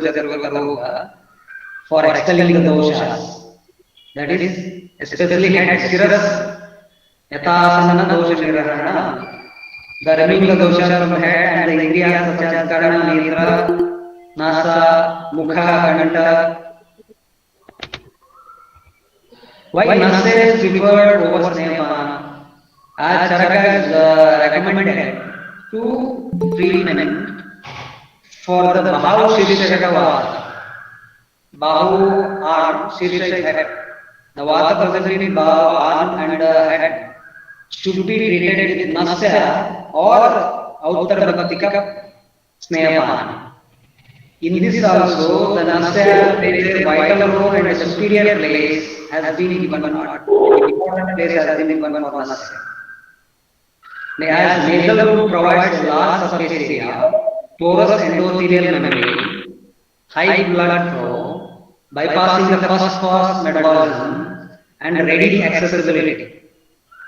Chaturvaka for expelling the doshas. That is, especially head Shiras, Yatasana dosha nirahana, the removing the dosha from the head and the indriyas such as Karna, Netra, Nasa, Mukha, Kanta. Why Nasa is preferred over Snehapana? As Charaka is recommended to treatment for the Bahu Shirishaka Vata. Bahu arm, Shirisha head. The Vata present in Bahu arm and head should be treated with Nasya or Uttarabhatika Snehapana. In this also, the Nasya plays a vital role and a superior place has been given for important place has been given for Nasya. As nasal root provides a large surface area, porous endothelial membrane, high blood flow, bypassing the first pass metabolism, and ready accessibility.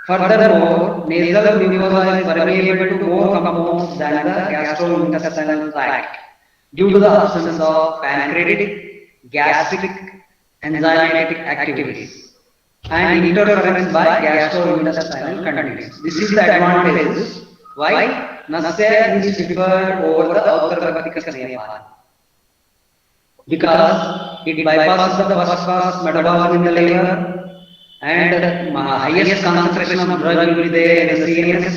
Furthermore, nasal mucosa is permeable to more compounds than the gastrointestinal tract due to the absence of pancreatic, gastric, enzymatic activities and interference by gastrointestinal conditions. This is the advantage why Nasya is preferred over the Uttarabhatika Snehapana. Because it bypasses the first pass metabolism in the liver and highest concentration of drug will be there in the CNS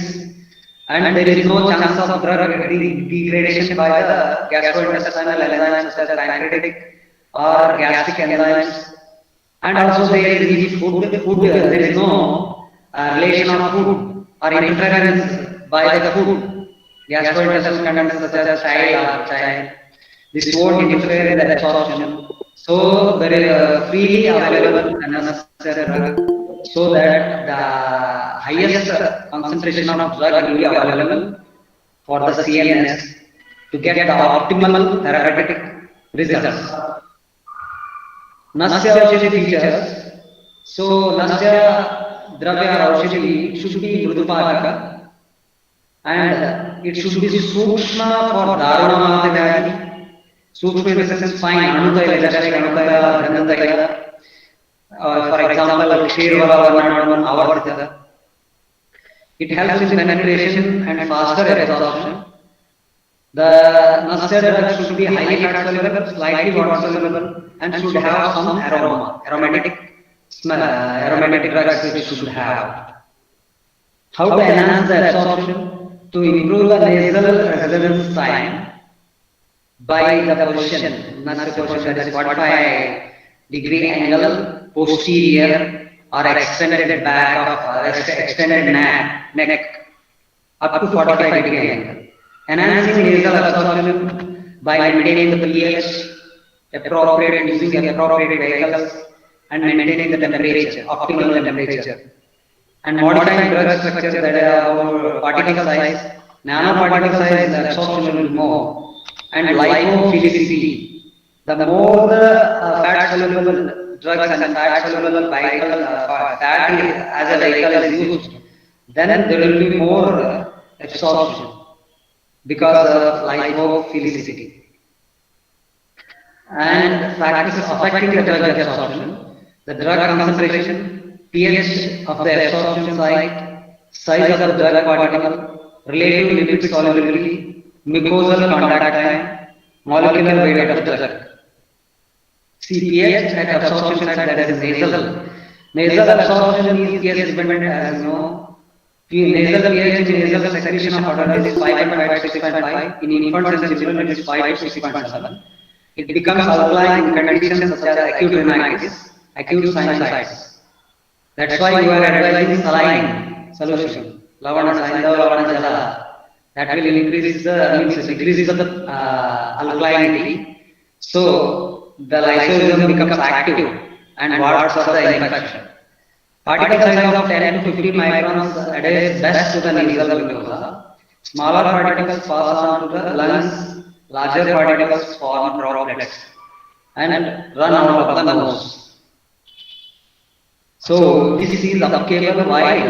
and there is no chance of drug degradation by the gastrointestinal enzymes such as pancreatic or gastric enzymes. And also there is food, there is no relation of food or interference by the food, gastrointestinal contents such as child. This won't interfere in the absorption. So there is freely available unnecessary drug so that the highest concentration of drug will be available for the CNS to get the optimal therapeutic results. Nasya Aushadhi features. So Nasya Dravya Aushadhi should be Mrudupaka and it should be Sukshma for Dharuna Matavadi. Sukshma in the sense fine, Anutaya, just like Anutaya, Dhanantaya. For example, Shirvala Varnadavan Avartya. It helps in penetration and faster absorption. The Nasya drug should be highly fat soluble, slightly water soluble, and should have some aroma, aromatic smell, aromatic drugs it should have. How to enhance the absorption? To improve the nasal residence time by the position, Nasya position, that is 45-degree angle, posterior or extended back of extended neck up to 45-degree angle. Enhancing nasal absorption by maintaining the pH appropriate, using appropriate vehicles and maintaining the temperature, optimal temperature. And modifying drug structure that are particle size, nanoparticle size, the absorption will be more. And lipophilicity. The more the fat soluble drugs and fat soluble vehicle, fat as a vehicle is used, then there will be more absorption because of lipophilicity. And factors affecting the drug absorption, the drug concentration, pH of the absorption site, size of the drug particle, relative lipid solubility, mucosal contact time, molecular weight of the drug. pH at absorption site, that is nasal. Nasal absorption is pH dependent, as you know. Nasal pH in nasal secretion of adult is 5.5 to 6.5. In infants and children it is 5 to 6.7. It becomes alkaline in conditions such as acute rhinitis, acute sinusitis. That's why you are advising saline solution, Lavana Saindava, Lavana Jala. That will increase the decreases of the alkalinity. So the lysozyme becomes active and wards off the infection. Particle size of 10 to 50 microns adheres best to the nasal mucosa. Smaller particles pass on to the lungs. Larger particles form droplets and run out of the nose. So this is applicable while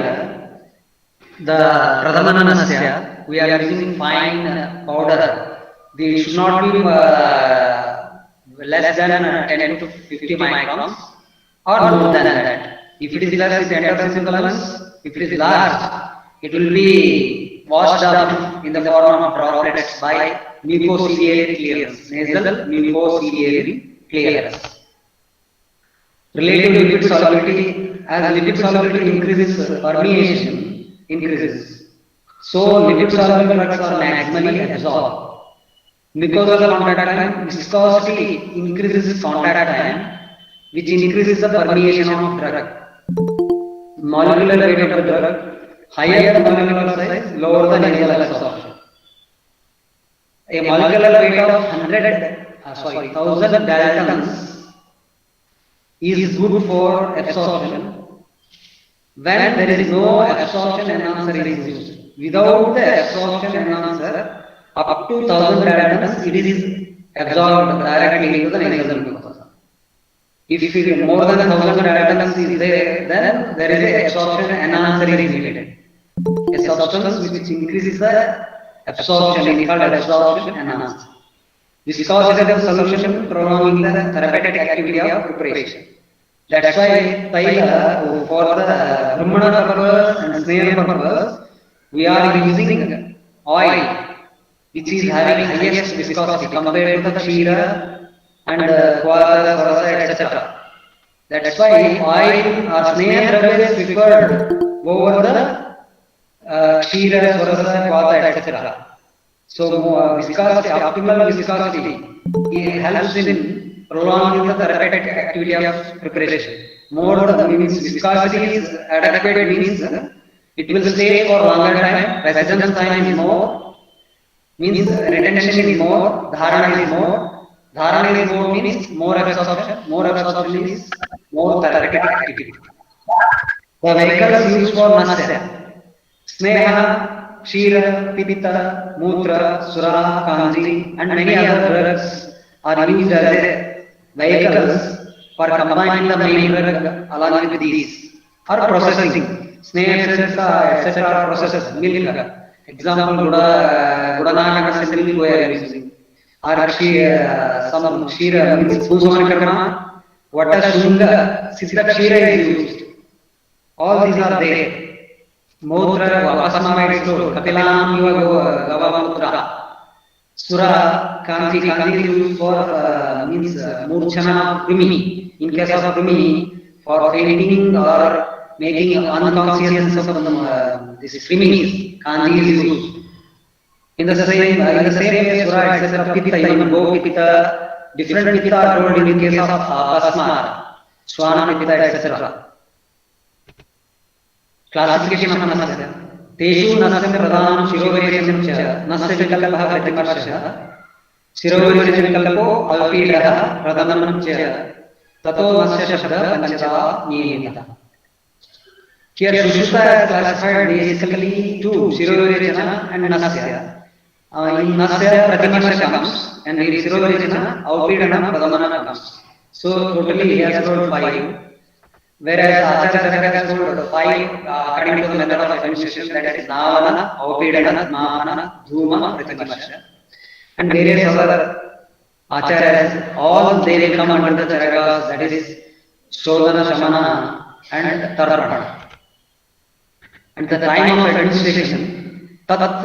the Pradhamana Nasya we are using fine powder. They should not be less than 10 to 50 microns or more than that. If it is less, it enters into the lungs. If it is large, it will be washed up in the form of droplets by mucociliary clearance, nasal mucociliary clearance. Relative lipid solubility, as lipid solubility increases, permeation increases. So lipid soluble drugs are maximally absorbed. Mucosal contact time, viscosity increases contact time, which increases the permeation of drug. Molecular weight of the drug, higher the molecular size, lower the nasal absorption. A molecular weight of 1000 daltons is good for absorption when there is no absorption enhancer is used. Without the absorption enhancer, up to 1000 daltons it is absorbed directly into the nasal mucosa. If more than 1000 daltons is there, then there is a absorption enhancer is needed. A substance which increases the absorption is called absorption enhancer. Viscosity of the solution prolonging the therapeutic activity of preparation. That's why for the Brahmana purpose and Sneha purpose, we are using oil which is having highest viscosity compared to the Kshira and Kvasa, Swarasa, etc. That's why oil or Sneha Dravya is preferred over the Kshira, Swarasa, Kvasa, etc. So viscosity, optimal viscosity, it helps in prolonging the therapeutic activity of preparation. More the means viscosity is adequate means it will stay for longer time, residence time is more, means retention is more, dharana is more. Dharana is more means more absorption is more therapeutic activity. The vehicles used for nasya, Sneha, Kshira, Pitta, Mutra, Sura, Kanji, and many other drugs are used as a vehicles for combining the main drug along with these or processing. Sneha, etc. are processed. Milk, example, Gudanaka milk we are using. Or some Kshira means Bhusavankarma, Vata Shunga, Siddha Kshira is used. All these are there. Mutra, Vapasmamide store, Kapilam, Gavamutra, Sura, Kanji is used for means Murchana Krimi. In case of Krimi, for fainting or making unconscious of this Krimis, Kanji is used. In the same way, Sura, etc., Pitta, even Go Pitta, different Pitta are told in case of Apasmara, Swana Pitta, etc. Classification of nasya. Teshu nasya pradhanam shirovirecham cha nasya vikalpah pratiparsha shirovirecham vikalpo alpidah pradhanam cha tato nasya shabda panchada niyamita. Here Sushruta is classified basically two, shirovirechana and nasya. In nasya pratiparsha comes and in shirovirechana alpidana pradhanam comes. So totally he has told 5. Whereas Acharya has told 5 according to the method of administration, that is Navana, Aupidana, Mahana, Dhuma, Pratiparsha. And various other Acharyas, all they will come under the Charagas, that is Shodhana, Shamana and Tarpana. At the time of administration, Tat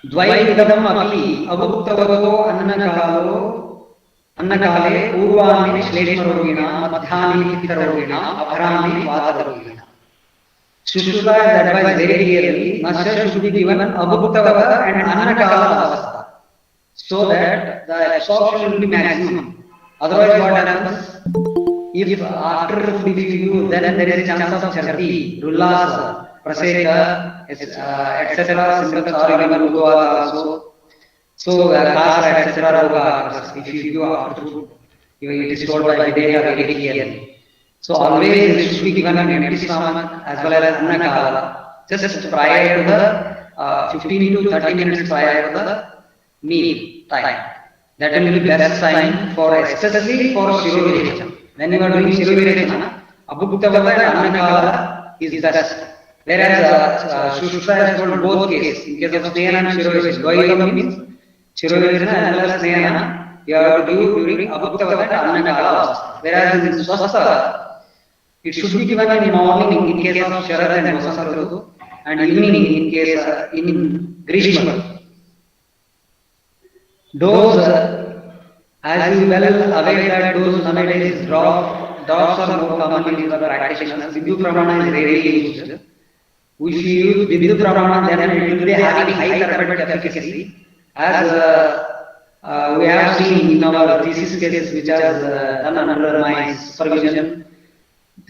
Dvaividam Api Abhuktavato Annakalo Annakale Purvani Shleshmarogiana, Madhyani Pittarogiana, Aparani Vatarogiana. Sushruta is advised very clearly, nasya should be given Abhuktavata and Annakala Avastha, so that the absorption will be maximum. Otherwise what happens? If after food if you then there is a chance of Charti, Rullas, Praseka, etc. symptoms are even Udvata also. So, Kasa, etc. if you go after food, it is told by Videha very clearly. So, always it should be given an empty stomach as well as Annakala, just prior to the 15 to 30 minutes prior to the meal time. That will be best time for, especially for Shirovirechana. When you are doing Shirovirechana, Abhuktavata and Annakala is best. Whereas Sushruta has told both cases. In case of Sneha and Shirovirechana, Dvaikam means Shirovirechana as well as Sneha, you have to give during Abhuktava and Annakala Avastha. Whereas in Swastha, it should be given in morning in case of Sharad and Vasanta Ritu, and evening in case in Grishma. Those, as you well aware that those nowadays drops are more common used by practitioners. Vidyu Pramana is rarely used. If you use Vidyu Pramana, then it will be having high therapeutic efficacy. As we have seen in our thesis cases which has done under my supervision,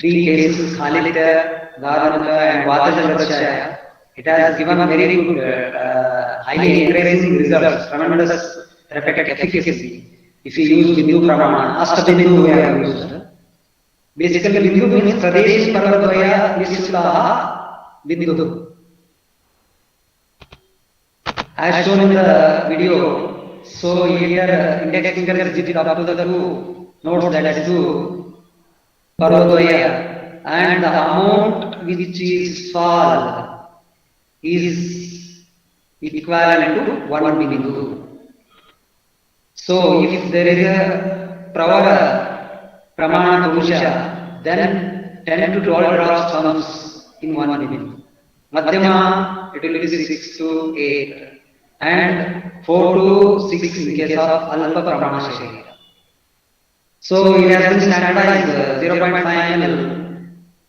3 cases, Khalidya, Dharmaka and Vatajalakshaya. It has given very good, highly encouraging results, tremendous therapeutic efficacy. If you use Bindu Pramana, Ashtabindu we have used. Basically, Bindu means Pradesh Parvadvaya Nisulaha Bindu. As shown in the video, so here index finger is dipped up to the two nodes, that is to Parvadvaya, and the amount which is fall is equivalent to 1 Bindu. So if there is a Pravara Pramana Purusha, then 10 to 12 drops comes in 1 Bindu. Madhyama, it will be 6 to 8. And 4 to 6 in case of Alpa Pramana Sharira. So it has been standardized 0.5 ml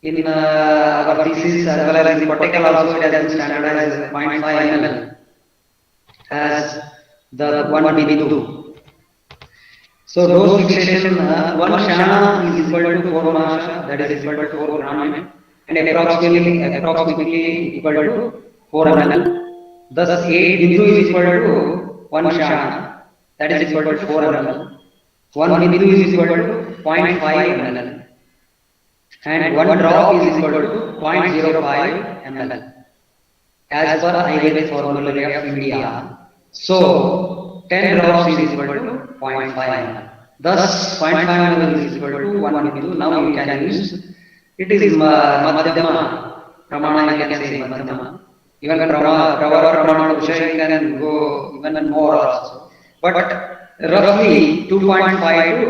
in our thesis as well as in protocol also it has been standardized 0.5 ml as the 1 Bindu. So dose fixation, 1 Shana is equal to 4 Mahasha, that is equal to 4 gram, and approximately equal to 4 ml. Thus 8 Bindu is equal to 1 Shana, that is equal to 4 ml. 1 Bindu is equal to 0.5 ml. And 1 drop is equal to 0.05 ml. As per Ayurvedic formulary of India. So 10 drops is equal to 0.5 ml. Thus 0.5 ml is equal to 1 Bindu. Now you can use, it is Madhyama Pramana, you can say Madhyama. Even Pravara Pramana Purusha you can go even more also. But roughly 2.5 to,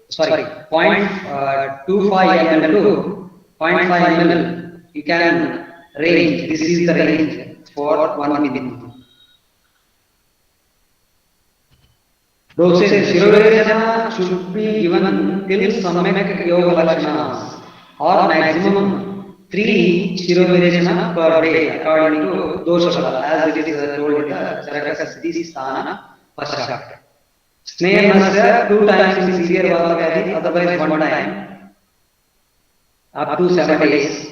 sorry, 0.25 ml to 0.5 ml you can range. This is the range for 1 Bindu. Dosage, Shirovirechana should be given till Samyak Yoga Lakshanas or maximum 3 Shirovirechana per day according to Dosha, as it is told in the Charaka Siddhi Sthana Pashat. Sneha 2 times in severe Vata Vyadhi, otherwise 1 time up to 7 days.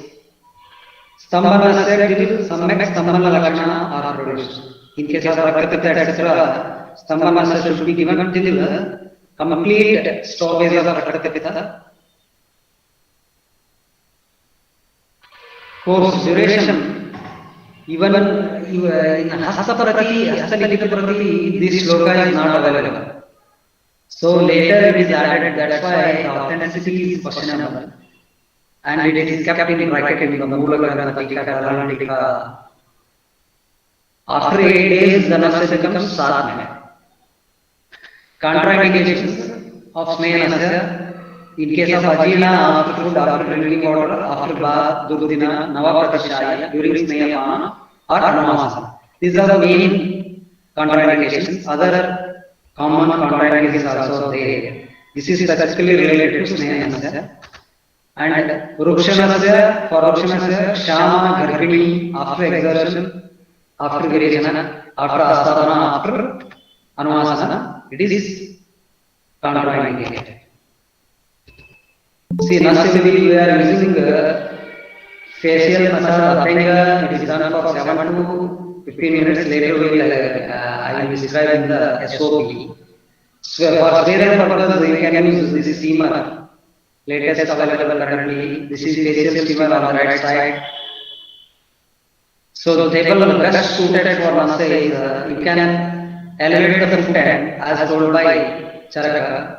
Stambhana till Samyak Stambhana Lakshana are produced. In case of Raktapitta etc., Stambhana should be given till complete stoppage of Raktapitta. Course duration, even in Hastaprati, Hastalikhitaprati, this shloka is not available. So later it is added, that's why the authenticity is questionable. And it is kept in bracket in the Moola Grantha Tika, Dalalan Tika. After 8 days, the nasa becomes Sadhana. Contraindications of Sneha, in case of Ajina, after food, after drinking water, after bath, Durdina, Navapratishaya, during Snehapana or Anamasa. These are the main contraindications. Other common contraindications also there. This is specifically related to Sneha. And Rukshanasya, for Rukshanasya, Shama, Garbhini, after exertion, after Virechana, after Astapana, after Anuvasana, it is contraindicated. See, Nasivili, we are using facial massage, Abhyanga, it is done for 7 to 15 minutes. Later, we will, I will describe in the SOP. So, for sterile purpose, we can use this steamer. Latest available currently. This is facial steamer on the right side. So, the table best suited for Nasa is you can elevate the foot end as told by Charaka.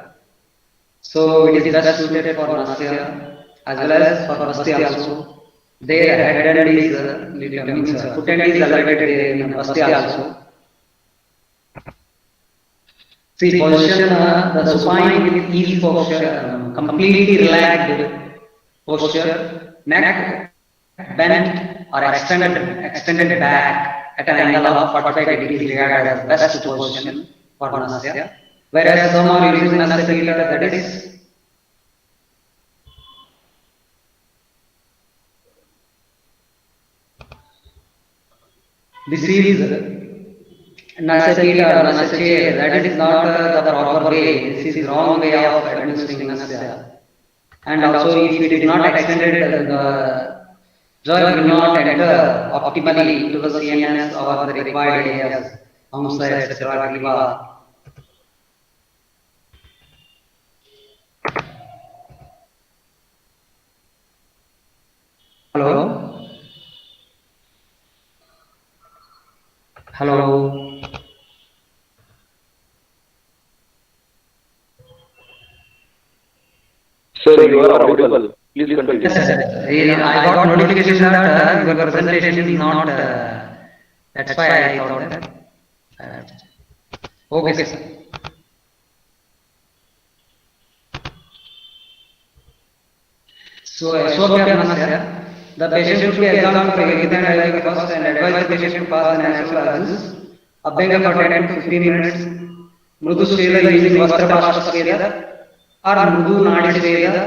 So, it is best suited for Nasya as well as for Basti also. Their head end is foot end is elevated in Basti also. See, position the supine with easy posture, completely relaxed posture, neck bent or extended back at an angle of 45 degrees regarded as best position for Nasya. Whereas some are using Nasya theater, that is this is Nasya theater or Nasya chair. That is not the proper way. This is wrong way of administering Nasya. And also, if it is not extended, the drug will not enter optimally into the CNS or the required areas, amsa, etc., giva. Hello? Hello? Sir, you are audible. Please continue. Yes, sir. I got notification that your presentation is not. That's why I thought that. Okay, sir. So, the patient should be examined for irrigation and first and advise the patient to pass the natural allergens. Abhenga for 10 to 15 minutes. Mrudu Sveda using Vastrapasha Sveda or Mrudu Nadi Sveda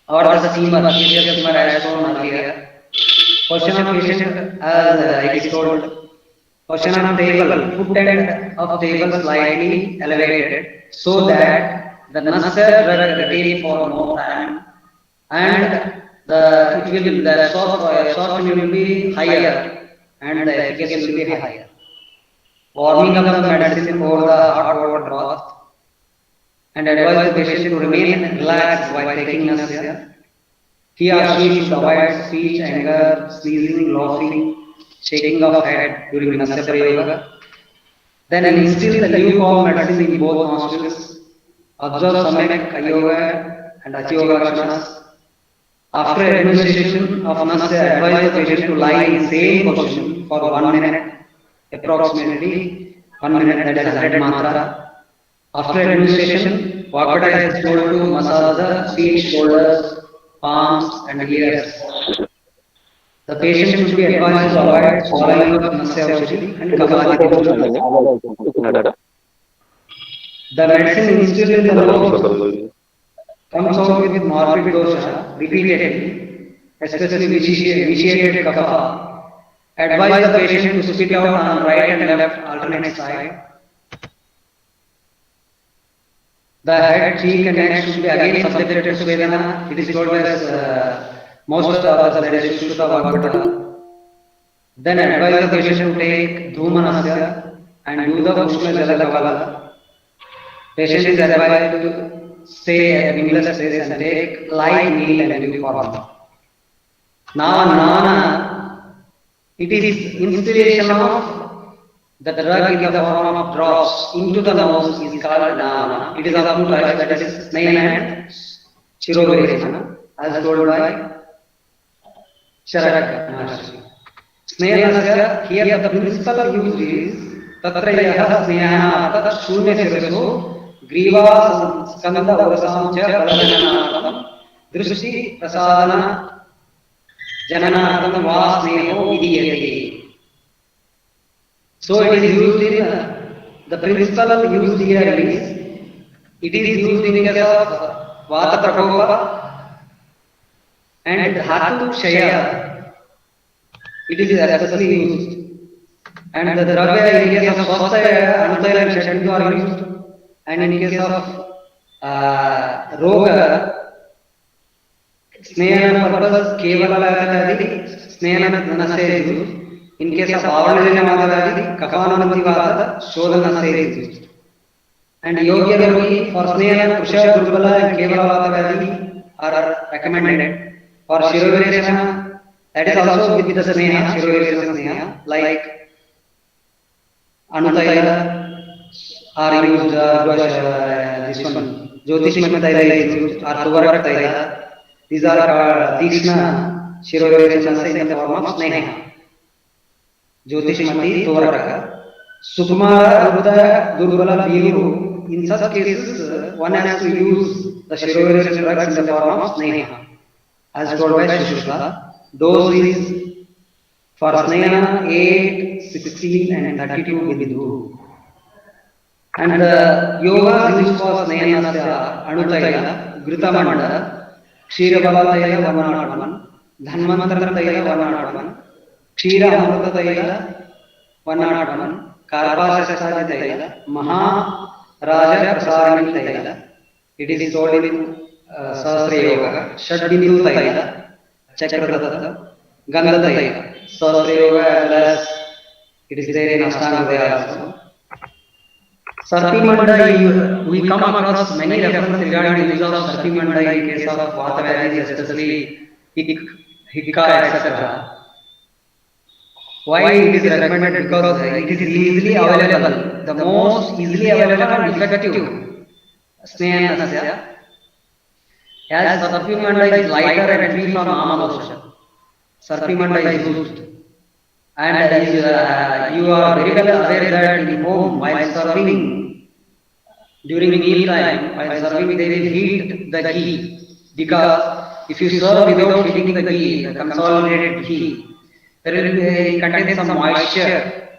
or the steamer, steamer as shown earlier. Position of patient as it is told. Position of table, foot end of table slightly elevated so that the nasser drug retain for more time and the absorption will be higher and the efficacy will be higher. Warming up the medicine over the hot water bath and advise the patient to remain relaxed while taking nasya. He or she should avoid speech, anger, sneezing, laughing, shaking of head during nasya prayoga. Then instill the lukewarm medicine in both nostrils. Observe Samek, Ayoga and Achiyoga Lakshanas. After administration of Nasya, advise the patient to lie in same position for 1 minute, approximately 1 minute, that is 100 matra. After administration, Vakata is told to massage the feet, shoulders, palms and ears. The patient should be advised to avoid swallowing of Nasya Aushadhi and Kapalabhati. The medicine instilled in the nose comes out with morbid dosha repeatedly, especially vitiated kapha. Advise the patient to spit out on right and left alternate side. The head, cheek and neck should be again subjected to Svedana. It is told as most of the others, that is Shushruta Vagbata. Then advise the patient to take Dhumanasya and do the Ushma Jala Kavala. Patient is advised to stay at mealless place and take light meal and lukewarm. Now, it is instillation of the drug in the form of drops into the nose is called Nana. It is of two types, that is Snail and Chirovirechana, as told by Charaka Maharshi. Snail Nasya, here the principal use is Tatrayaha Snehana Tat Shunya Siraso Griva Skanda Urasam Cha Kalananam Drishti Prasadana Jananatam Vasneho Vidiyate. So it is used in the principal used here is it is used in case of Vata Prakopa and Dhatu Kshaya. It is especially used. And the Dravya in case of Swastha, Anutaya and Shaddu are used. And in case of Roga, Snehana purpose Kevala Snehana Nasya is used. In case of Avalina Madhavadi, Kapanamati Vata, Shodhana Nasya is used. And Yogya Rogi for Snehana, Kusha, Durbala and Kevala Vatavadi are recommended. For Shirovirechana, that is also with the Sneha, Shirovirechana Sneha, like Anutaila are used, this one, Jyotishma Taila is used, or Tuvarak Taila. These are Tikshna Shirovirechana in the form of Sneha. Jyotishmati Tuvaraka. Sukumara Ruddha Durbala Biru in such cases, one has to use the Shiroerosion drugs in the form of Sneha, as told by Shushruta. Dose is for Sneha 8, 16 and 32 Bindu. And the yogas used for Snehanasya Anutaila, Grutamanda, Kshirabala Taila 101, Dhanmantra Taila 101, Kshira Amrita Taila 101, Karpashastadi Taila, Maha Raja Prasarani Taila. It is told in Sahasra Yoga, Shadbindu Taila, Chakradatta, Gandha Taila. Sahasra Yoga as it is there in Ashtanga Hridaya also. Sarpimanda, we come across many references regarding the use of Sarpimanda in case of Vata Valley, especially Hikka, etc. Why it is recommended? Because it is easily available, the most easily available and effective Snehanasya. As Sarpimanda is lighter and free from Amadosha, Sarpimanda is used. And you are very well aware that in home, while serving, during meal time, while serving, they will heat the ghee. Because if you serve without heating the ghee, the consolidated ghee, there will be contain some moisture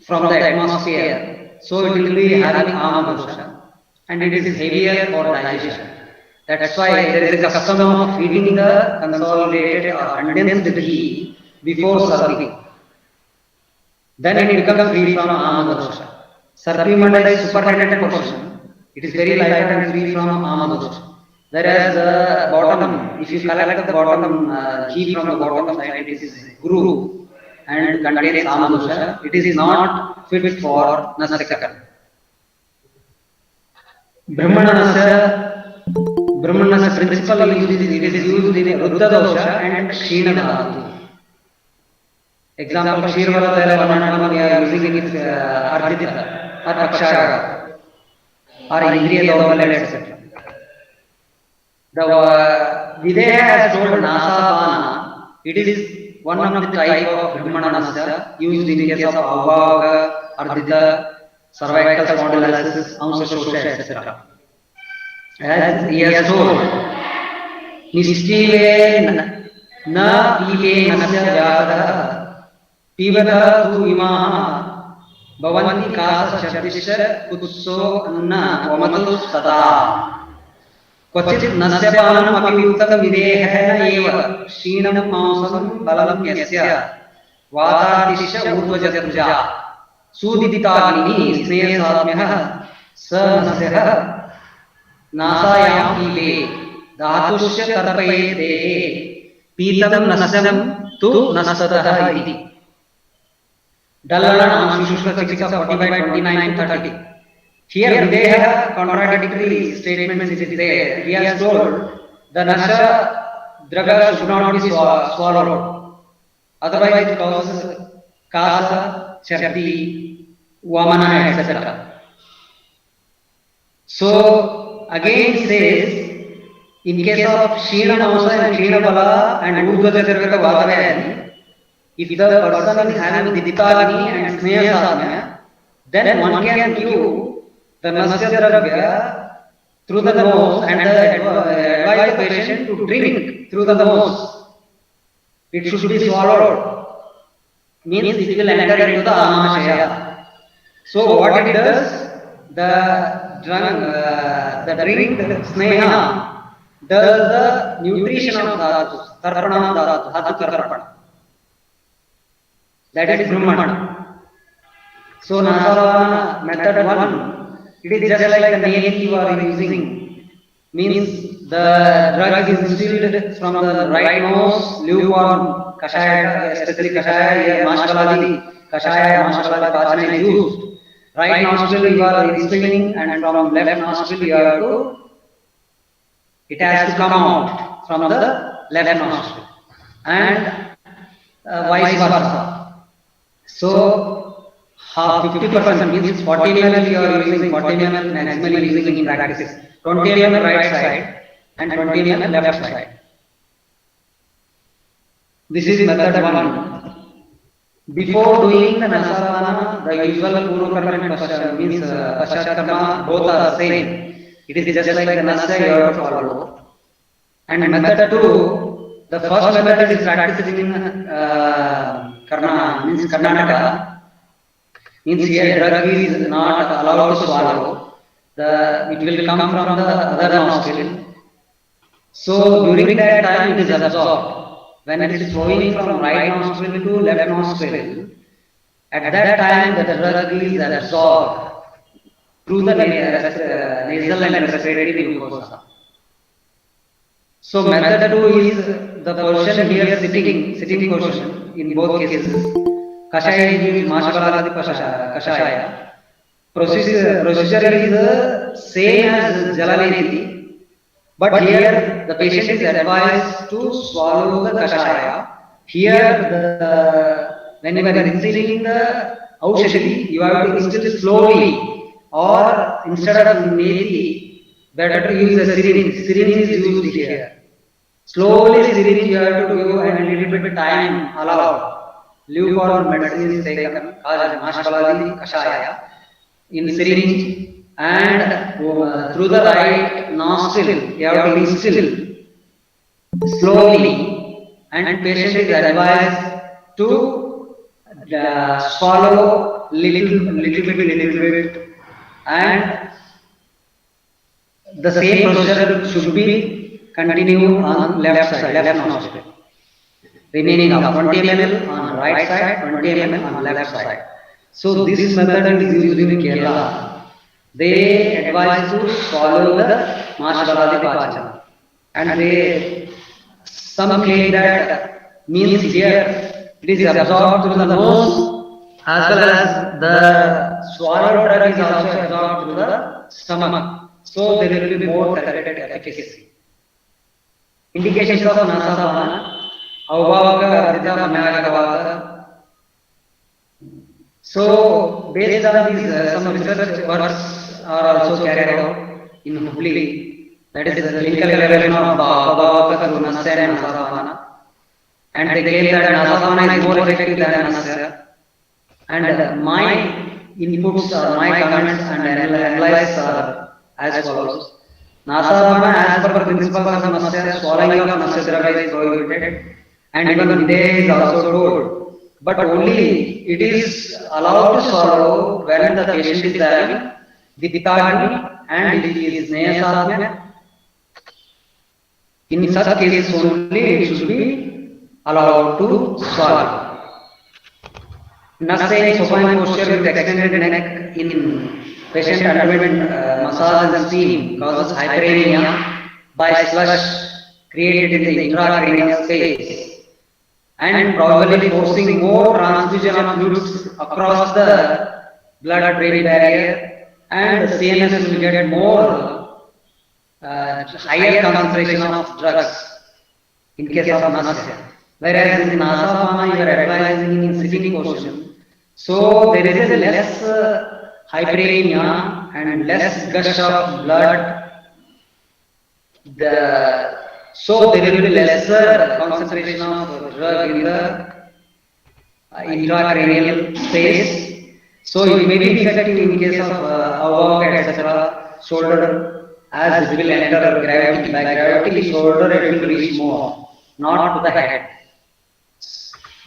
from the atmosphere. So it will be having Amadosha, and it is heavier for digestion. That's why there is a custom of heating the consolidated or condensed ghee before serving. Then it becomes free from Amadosha. Sarpimanda is supernatant portion. It is very light and free from Amadosha. Whereas the bottom, if you collect the bottom ghee from the bottom side, it is guru and contains Amadosha. It is not fit for Nasyaka. Brahmanasya principal use is used in Ruddha dosha and Kshina dhatu. Example, Kshirvala Taila 101 we are using it Ardhita or Pakshaga or Indriya Dovale, etc. The Videha has told Nasapana, it is one of the type of Brahmanasya used in case of Avvaga, Ardhita, cervical spondylosis, Amsashosha, etc. As he has told, Nishtive na pive nasya vyada pivata tu imaha bhavanti kasa shabdisha kutso anna vamatu sada क्वचित् नस्यपानम् अपि युक्तं विदेहेन एव क्षीणं मांसं बलं यस्य वातातिश्च ऊर्ध्वजर्जा सुदिदिताग्निः स्नेहसाम्यः स नस्यः नासायां पीबे धातुश्च तर्पयेते पीतं नस्यं तु नस्ततः इति. Dalana Shusha Chikisa 45:29 to 30. Here Videha contradictory statements is there. He has told the Nasha Draga should not be swallowed. Otherwise it causes Kasa, Chakti, Vamana, etc. So again he says, in case of Kshina Mamsa and Kshina Bala and Urdhva Vatavayani, if the person is having Diditagni and Sneha Samya, then one can give the Nasya Dravya through the nose and advise the patient to drink through the nose. It should be swallowed. Means it will enter into the Amashaya. So what it does, the drink Sneha does the nutrition of Dhatu, Tarpana of Dhatu, Dhatu Tarpana. That is Brahmana. So Nasavana method 1, it is just like the name you are using. Means the drug is instilled from the right nose, lukewarm, Kashaya, especially Kashaya, Mashkaladi, Kashaya, Mashkaladi Pachana is used. Right nostril you are instilling and from left nostril you have to, it has to come out from the left nostril. And vice versa. So, 50% means 40 ml you are using, 40 ml maximally using in practice. 20 ml right side and 20 ml left side. This is method 1. Before doing the Nasabana, the usual Purvakarma and means Paschatkarma, both are same. It is just like the Nasya you have to follow. And method two, the first method is practiced in means Karnataka. Means here drug is not allowed to swallow. It will come from the other nostril. So during that time it is absorbed. When it is flowing from right nostril to left nostril, at that time the drug is absorbed through the nasal and respiratory mucosa. So method two is the portion here sitting portion in both cases. Kashaya is Mashabaladi Kashaya. Procedure is same as Jalaneti, but here the patient is advised to swallow the Kashaya. Here when you are instiling the Aushadhi, you have to instill slowly, or instead of Neti, better to use a syringe. Syringe is used here. Slowly syringe you have to give and a little bit time allowed. Lukewarm medicine is taken called Mashkaladi Kashaya in syringe, and through the right nostril you have to instill slowly, and patient is advised to swallow little bit, and the same procedure should be continued on left nostril. Remaining of 20 ml on right side, 20 ml on left side. So this method is used in Kerala. They advise to swallow the Mashabaladi Pachana, and some claim that means here it is absorbed through the nose as well as the swallowed drug is also absorbed through the stomach. So there will be more therapeutic efficacy. Indications of Nasabana: Avavaga, Ardita, Managavaka. So based on these some research works are also carried out in Hubli. That is the clinical evaluation of Avavaga through Nasya and Nasabana. And they claim that Nasabana is more effective than Nasya. And my inputs or my comments and analysis are as follows. Nasabana, as per principles of Nasya, swallowing of Nasya Dravya is prohibited, and even Vidya is also told. But only it is allowed to swallow when the patient is having Dittagni and it is Nayasatmya. In such cases only it should be allowed to swallow. Nasya in supine posture with extended neck in patient underwent massage and steam causes hyperemia by slush created in the intracranial space, and probably forcing more transfusion of fluids across the blood-brain barrier, and the CNS will get more higher concentration of drugs in case of Nasya. Whereas in Nasabana you are advising in sitting portion, so there is a less hyperemia and less gush of blood. So there will be lesser concentration of drug in the intracranial space. So it may be effective in case of Avavaga, etc. Shoulder, as it will enter gravity. By gravity, shoulder it will reach more, not to the head.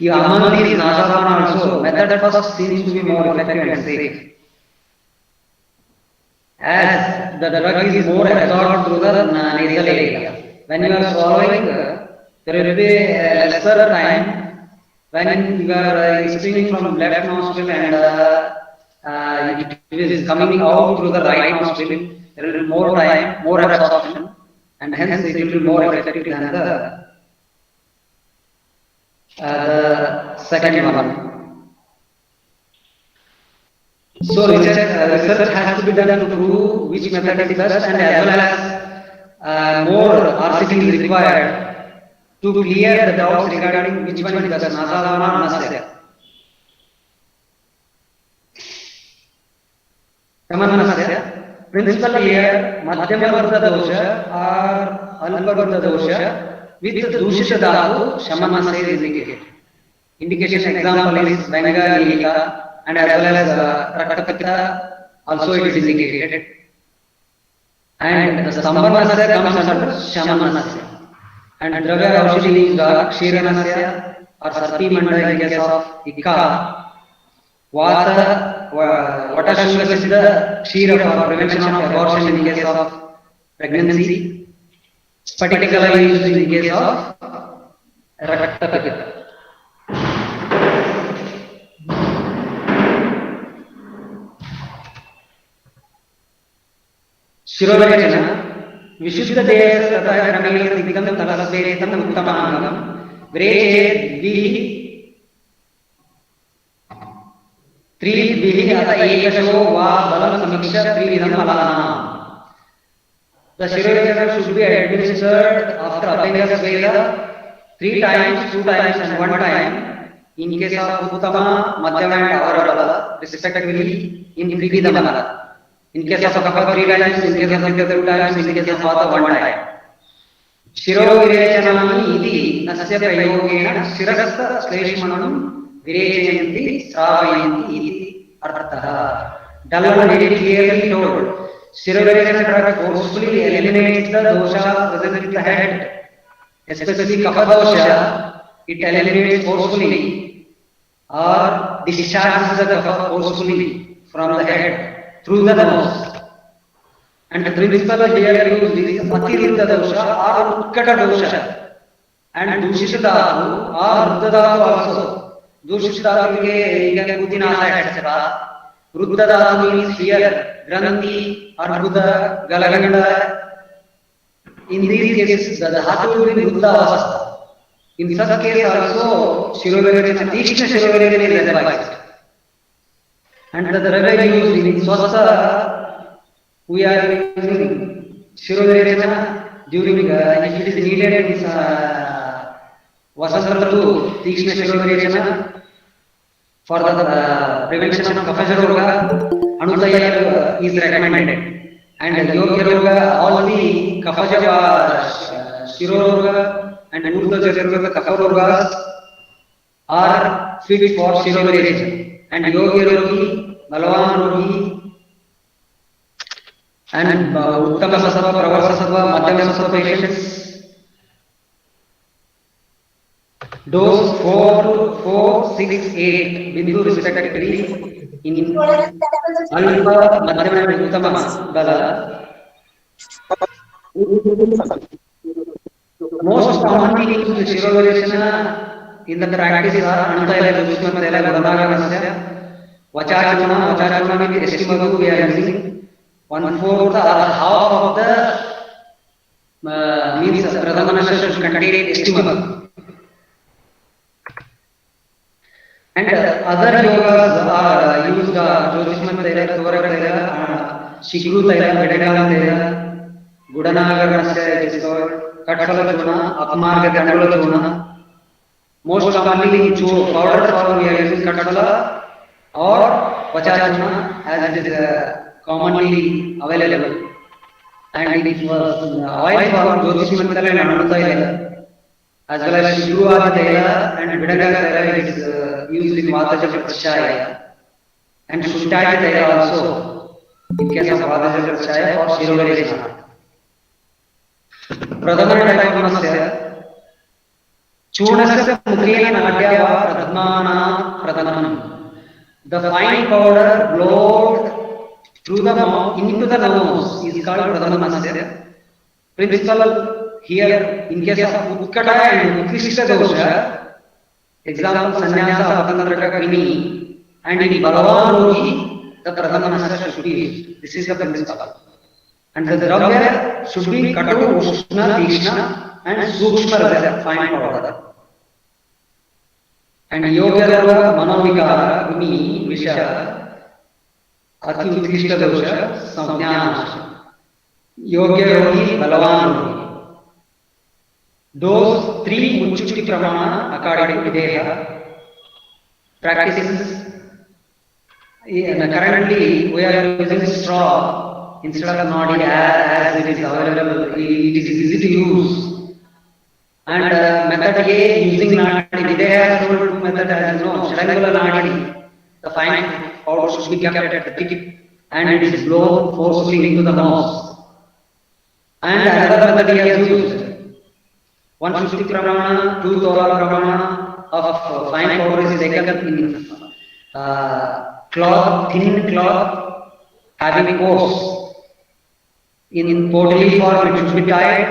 Among these Nasabana also, method first seems to be more effective and safe, as the drug is more absorbed through the nasal area. When you are swallowing, there will be a lesser time. When you are instiling from left nostril and it is coming out through the right nostril, there will be more time, more absorption, and hence it will be more effective than the second one. So research has to be done to prove which method is best, and as well as more RCT is required to clear the doubts regarding which one is best, Nasabana or Nasya. Samanasya, principal here, Madhyama Vruddha dosha or Alpa Vruddha dosha with Dushita Dhatu, Shamanasya is indicated. Indication example is Venga Lika and as well as Raktapitta also it is indicated. And the Sambanasya comes under Shamanasya. And Dravya Raushili is Kshiranasya or Sarpi Manda in case of Ika. Vata Vatashunga Siddha Kshira for prevention of abortion in case of pregnancy. Spatikala used in case of Raktapitta. शिरोवेचन विशुद्ध देश तथा क्रमेण दिग्गम तलस्वेतम उत्तमांगम व्रेचेत द्विः त्रिभिः अत एकशो वा बलं समीक्ष्य त्रिविधम फलानाम्. The Shirovechana should be administered after Abhyanga Sveda 3 times, 2 times and 1 time in case of Uttama, Madhyama and Avarabala respectively in Trividhamala. In case of Kapha 3 times, in case of Pitta 2 times, in case of Vata 1 time. Shiro Virechanami iti nasya prayogena shirastha shleshmanam virechayanti sravayanti iti arthaha. Dalvan very clearly told. Shiro Virechana forcefully eliminates the dosha present in the head, especially Kapha dosha. It eliminates forcefully or discharges the Kapha forcefully from the head through the nose. And the principle here used is Atiruddha dosha or Utkata dosha. And Dushita dhatu or Ruddha dhatu also. Dushita dhatu ke Udinasa etc. Ruddha dhatu means here Granthi or Buddha, Galaganda. In these cases the dhatu will be Ruddha avastha. In such case also Shirovarechana, Tikshna Shirovarechana is advised. And the Dravya used in Swastha, we are using Shirovarechana during if it is needed in Vasanta Ritu, Tikshna Shirovarechana for the prevention of Kapha Roga, Anudaya is recommended. And Yogya Roga, all the Kapha Shiroga and Urdhva Roga, Kapha Rogas are fit for Shirovarechana. And Yogya Rogi, Balavan Rogi, and Uttama Sattva, Pravasa Sattva, Madhyama Sattva patients. Dose 4 to 4, 6, 8, Bindu respectively in Alpha, Madhyama and Uttama Bala. Most commonly used Shirovarechana in the practice are Anantayala, Dushman, Tela, Guranaga, Nasya, Vachachuna. Vachachuna means estimable we are using 1/4 or half of the means Pradhamanasya should contain estimable. And other yogas are used Jyoshman Tela, Torak Tela, Shikru Tela, Vedagam Tela, Gudanaga Nasya it is called, Katala Chuna, Apmarga Gandula Chuna. Most commonly powder form we are using Katala or Vachachuna as it is commonly available. And it was oil form Jyoshman Tela and Anantayala as well as Shivruva Tela and Vidaga Tela is used in Vataja Prachaya and Shuntaya Tela also in case of Vataja Prachaya or Shirovarechana. Pradhamana type of Nasya Churnasya Mukhena Nadya va Pradhamana Pradhanam. The fine powder blowed through the mouth into the nose is called Pradhamanasya. Principle here in case of Utkata and Utkishta dosha, example Sannyasa, Atantraka, Krini, and in Balavan Rogi, the Pradhamanasya should be used. This is the principle. And the Dravya should be Katu, Ushna, Tikshna, and Sukshma Raja, fine powder. And Yogya Roga, Manovikara, Guni, Visha, Ati Utkishta dosha, Samjnana. Yogya Rogi, Balavan Rogi. Those 3 Muchuti Pramana according to Deha practices. And currently we are using straw instead of nodi as it is available. It is easy to use. And method A using Nadi. Vidya has told two method as you know, Sharangular Nadi. The fine powder should be kept at the tip and it is blown forcefully into the nose. And another method he has used 150 pramana, 2 tola pramana of fine powder is taken in cloth, thin cloth having pores. In pottery form it should be tied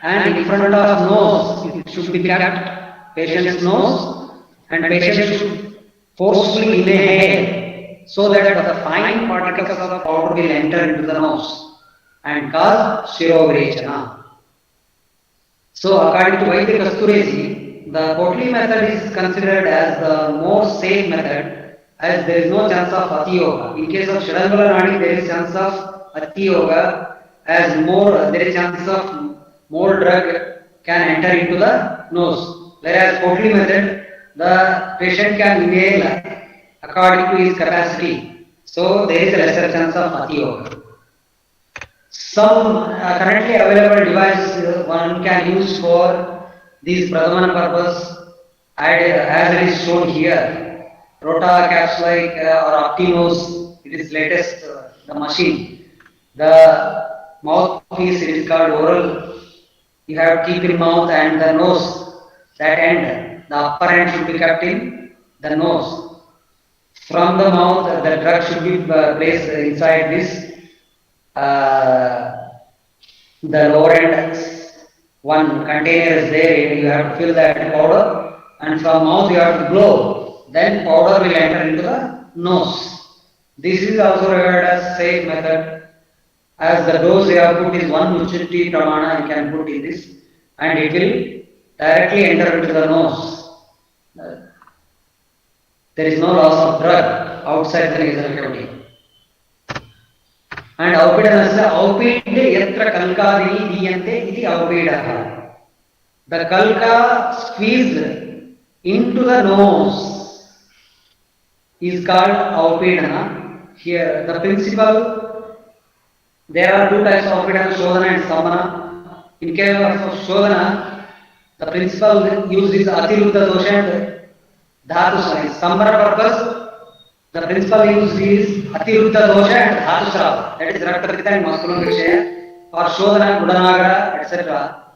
and in front of nose it should be kept patient's nose and patient should forcefully inhale so that the fine particles of powder will enter into the nose and cause Shirovirechana. So according to Vaidya Kasturesi, the Potli method is considered as the more safe method as there is no chance of Ati Yoga. In case of Sharangular Nadi, there is chance of Ati Yoga as more, there is chance of more drug can enter into the nose. Whereas Potli method, the patient can inhale according to his capacity. So there is a lesser chance of Ati Yoga. Some currently available devices one can use for this Pradhamana purpose as it is shown here. Rota caps like or Optimus, it is latest the machine. The mouthpiece it is called oral. You have to keep in mouth and the nose, that end, the upper end should be kept in the nose. From the mouth the drug should be placed inside this the lower end one container is there, you have to fill that powder and from mouth you have to blow, then powder will enter into the nose. This is also regarded as safe method as the dose you have put is 150 pramana you can put in this and it will directly enter into the nose. There is no loss of drug outside the nasal cavity. And Aupidanasya, Aupid yatra kalkadini diyante iti Aupidaha. The kalka squeezed into the nose is called Aupidana. Here, the principle, there are two types of Aupidana, Shodhana and Samana. In case of Shodhana, the principle used is Atiruddha dosha and Dhatu Sari. Samana purpose, the principle used is Atiruddha dosha and Dhatu Srava. That is Raktapitta and Masculine Vikshaya. For Shodhana, Buddhanagara, etc.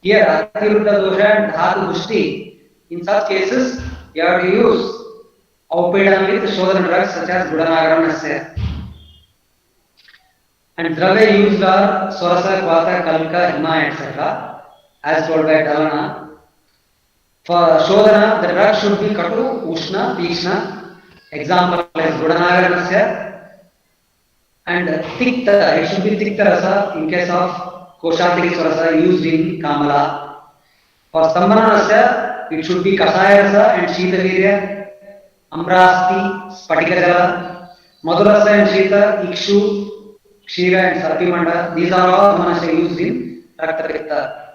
Here, Atiruddha dosha and Dhatu Pushti. In such cases, you have to use Aupidana with Shodhana drugs such as Buddhanagara and Nasya. And Dravya used are Swarasa, Kvata, Kalka, Hima, etc. As told by Dalana. For Shodhana, the drug should be Katu, Ushna, Tikshna. Example is Buddhanagara Nasya. And Tikta, it should be Tikta Rasa in case of Koshatiki Swarasa used in Kamala. For Sambhana Nasya, it should be Kasaya Rasa and Shita Virya, Amrasti, Spatika Jala, Madhurasa and Shita, Ikshu, Kshira and Sarpimanda. These are all Sambhana used in Raktapitta.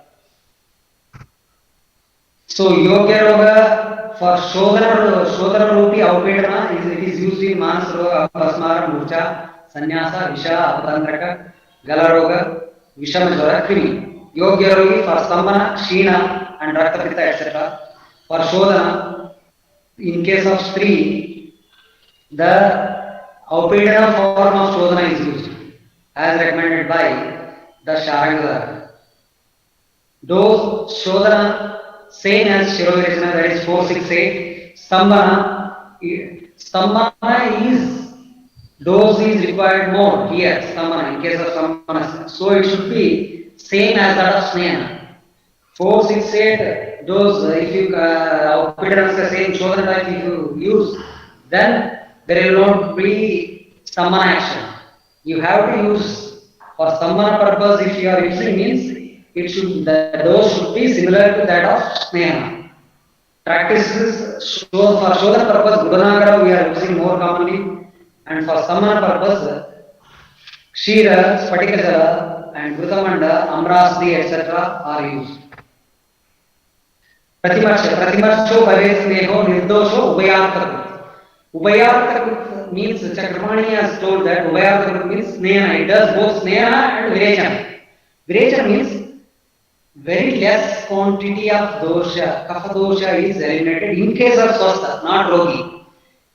So Yogya Roga for Shodhana Rupi Aupedana it is used in Manas Roga, Apasmara, Murcha, Sannyasa, Visha, Apatantraka, Gala Roga, Vishamajvara, Krimi. Yogya Rogi for Sambhana, Shina and Raktapitta etc. For Shodhana, in case of Stri, the Aupedana form of Shodhana is used as recommended by the Sharangar. Dose Shodhana same as Shirovirechana, that is 468. Stambhana is dose is required more here. Stambhana in case of Stambhana, so it should be same as that of Snehana. 468 dose if you Aupidana the same Shodhana type if you use, then there will not be Stambhana action. You have to use for Stambhana purpose. If you are using means it should, the dose should be similar to that of Snehana. Practices for Shodhana purpose, Buddhanagara we are using more commonly, and for Samana purpose, Kshira, Spatika Jala and Grutamanda, Amrasdi etc. are used. Pratimarsho Bhave Sneho Nirdosho Ubayartakut. Ubayartakut means Chakramani has told that Ubayartakut means Snehana. It does both Snehana and Virechana. Virechana means very less quantity of dosha, kapha dosha is eliminated in case of swastha, not rogi.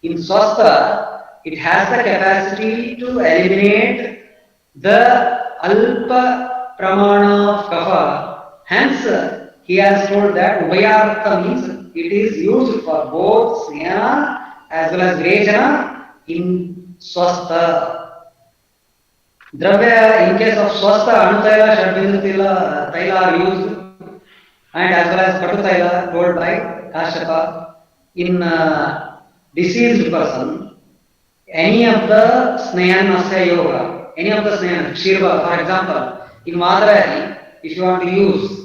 In swastha, it has the capacity to eliminate the alpa pramana of kapha. Hence, he has told that ubhayartha means it is used for both snehana as well as virechana in swastha. Dravya, in case of swastha, anutaila, shadbindu taila are used, and as well as patu taila told by Kashyapa. In deceased person, any of the Snehanasya yoga, any of the Snehan, Shirva, for example, in Madhurari, if you want to use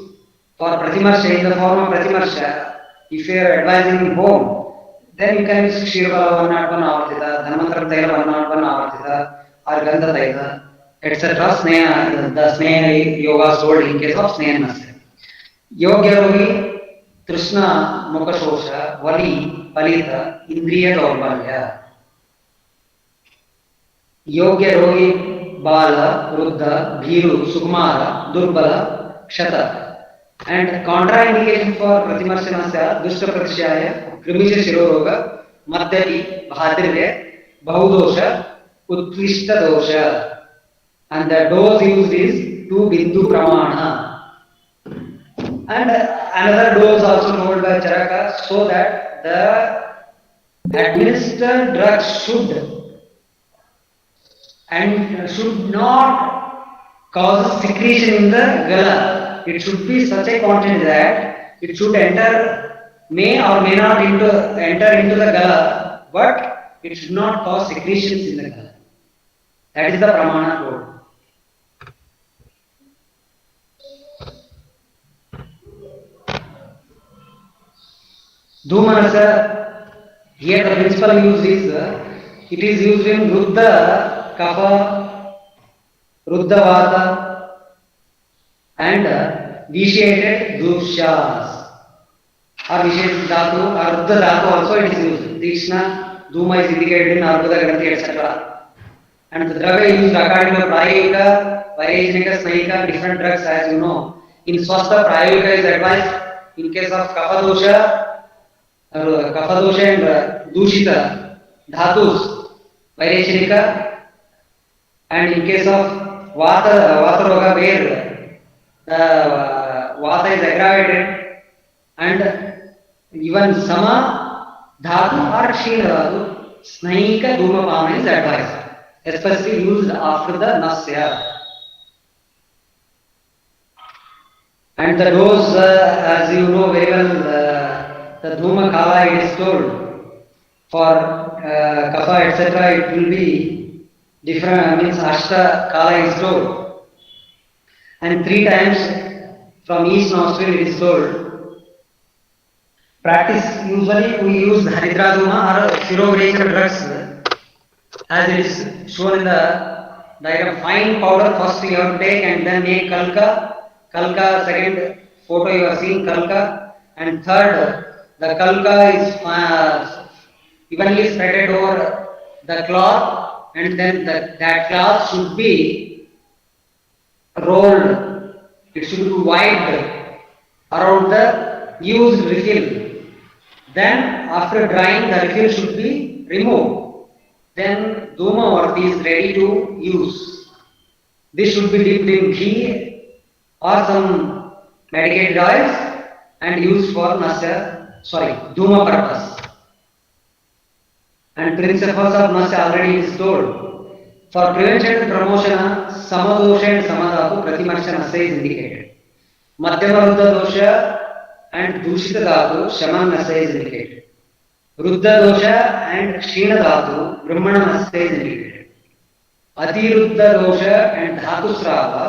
for Pratimarsha, in the form of Pratimarsha, if you are advising in home, then you can use Shirva 101 Avartita, Dhanamantram Taila 101 Avartita, or Gandha Taila, etc. Sneha, the Sneha yoga sold in case of Snehanasya. Yogya Rogi, Trishna Mukashosha, Vali, Palita, Indriya Daurbalya. योग्य रोगी बाल वृद्ध भीरु सुकुमार दुर्बल क्षत and contraindication for pratimarsanasya dushta pratishyaya krimisha shiroroga madhyapi bhadirya bahudosha utkishta dosha and the dose used is 2 bindu pramana and another dose also told by Charaka so that the administered drug should not cause secretion in the gala. It should be such a quantity that it should may or may not enter into the gala, but it should not cause secretions in the gala. That is the pramana code. Dhumanasa, here the principal use is, it is used in Ruddha, Kapha, Ruddha Vata and vitiated Dushas. Or vitiated Dhatu or Ruddha Dhatu also it is used. Dikshna, Dhuma is indicated in Arbuddha Granthi etc. And the dravya used according to Prayogika, Varejnika, Snahika, different drugs as you know. In Swastha, Prayogika is advised. In case of Kapha Dosha and Dushita, Dhatus, Vaireshnika, and in case of Vata Roga, where the Vata is aggravated, and even Sama, Dhatu or Shila Dhatu, Snahika Dhumapana is advised, especially used after the Nasya. And the dose, as you know very well, the Dhuma Kala it is told for Kapha etc. it will be different, means Ashta Kala is told, and 3 times from each nostril it is told. Practice usually we use Haridra Dhuma or Shirovirechana drugs as it is shown in the diagram. Fine powder first you have to take and then make Kalka. Kalka, second photo you are seeing Kalka, and third the Kalka is evenly spread over the cloth, and then that cloth should be rolled, it should be wiped around the used refill. Then after drying the refill should be removed. Then Dhuma Varti is ready to use. This should be dipped in ghee or some medicated oils and used for Dhuma purpose. And principles of Nasya already is told. For prevention and promotion, Samadosha and Samadhatu Pratimarsha Nasya is indicated. Madhyama Ruddha Dosha and Dushita Dhatu Shaman Nasya is indicated. Ruddha Dosha and Kshina Dhatu Brahmana Nasya is indicated. Ati Ruddha Dosha and Dhatu Srava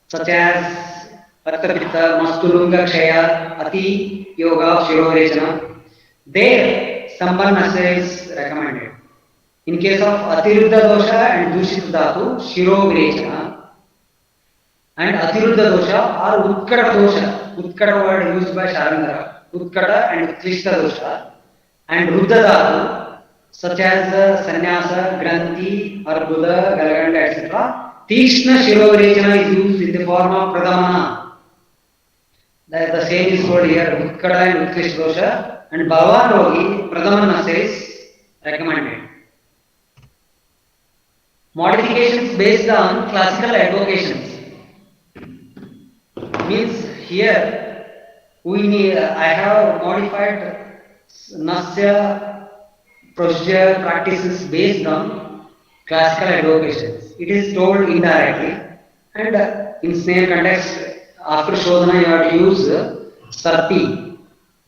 such as Pattapitta, Mastulunga Kshaya, Ati Yoga, Shirovirechana, there Sambanasya is recommended. In case of Atiruddha Dosha and Dushita Dhatu, Shirovirechana, and Atiruddha Dosha or Utkata Dosha, Utkata word used by Sharangara, Utkata and Utkishta Dosha, and Ruddha Dhatu such as Sannyasa, Granthi, Arbuddha, Galaganda, etc. Tishna Shirovirechana is used in the form of Pradhamana. The same is told here, Utkada and Utkish dosha, and Bhavan Rogi, Pradhaman Nasya is recommended. Modifications based on classical advocations. Means here, I have modified Nasya procedure practices based on classical advocations. It is told indirectly, and in snare context, after Shodhana, you have to use Sarpi.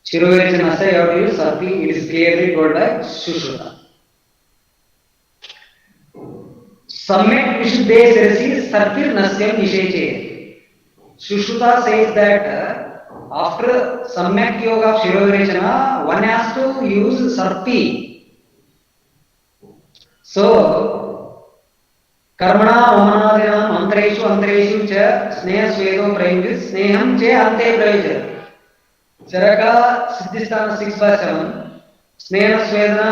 Shirovirichanasya, you have to use Sarpi. It is clearly told by Sushruta. Samyak Vishuddhe Sirasi Sarpir Nasyam Nisheche. Sushruta says that after Samyak Yoga of Shirovirachana, one has to use Sarpi. So, कर्मणा वमनादिनां अन्तरेषु अन्तरेषु च स्नेहस्वेदो प्रयुज्य स्नेहं च अन्ते प्रयुज्य चरका सिद्धिस्थान 6/7 sneha swedana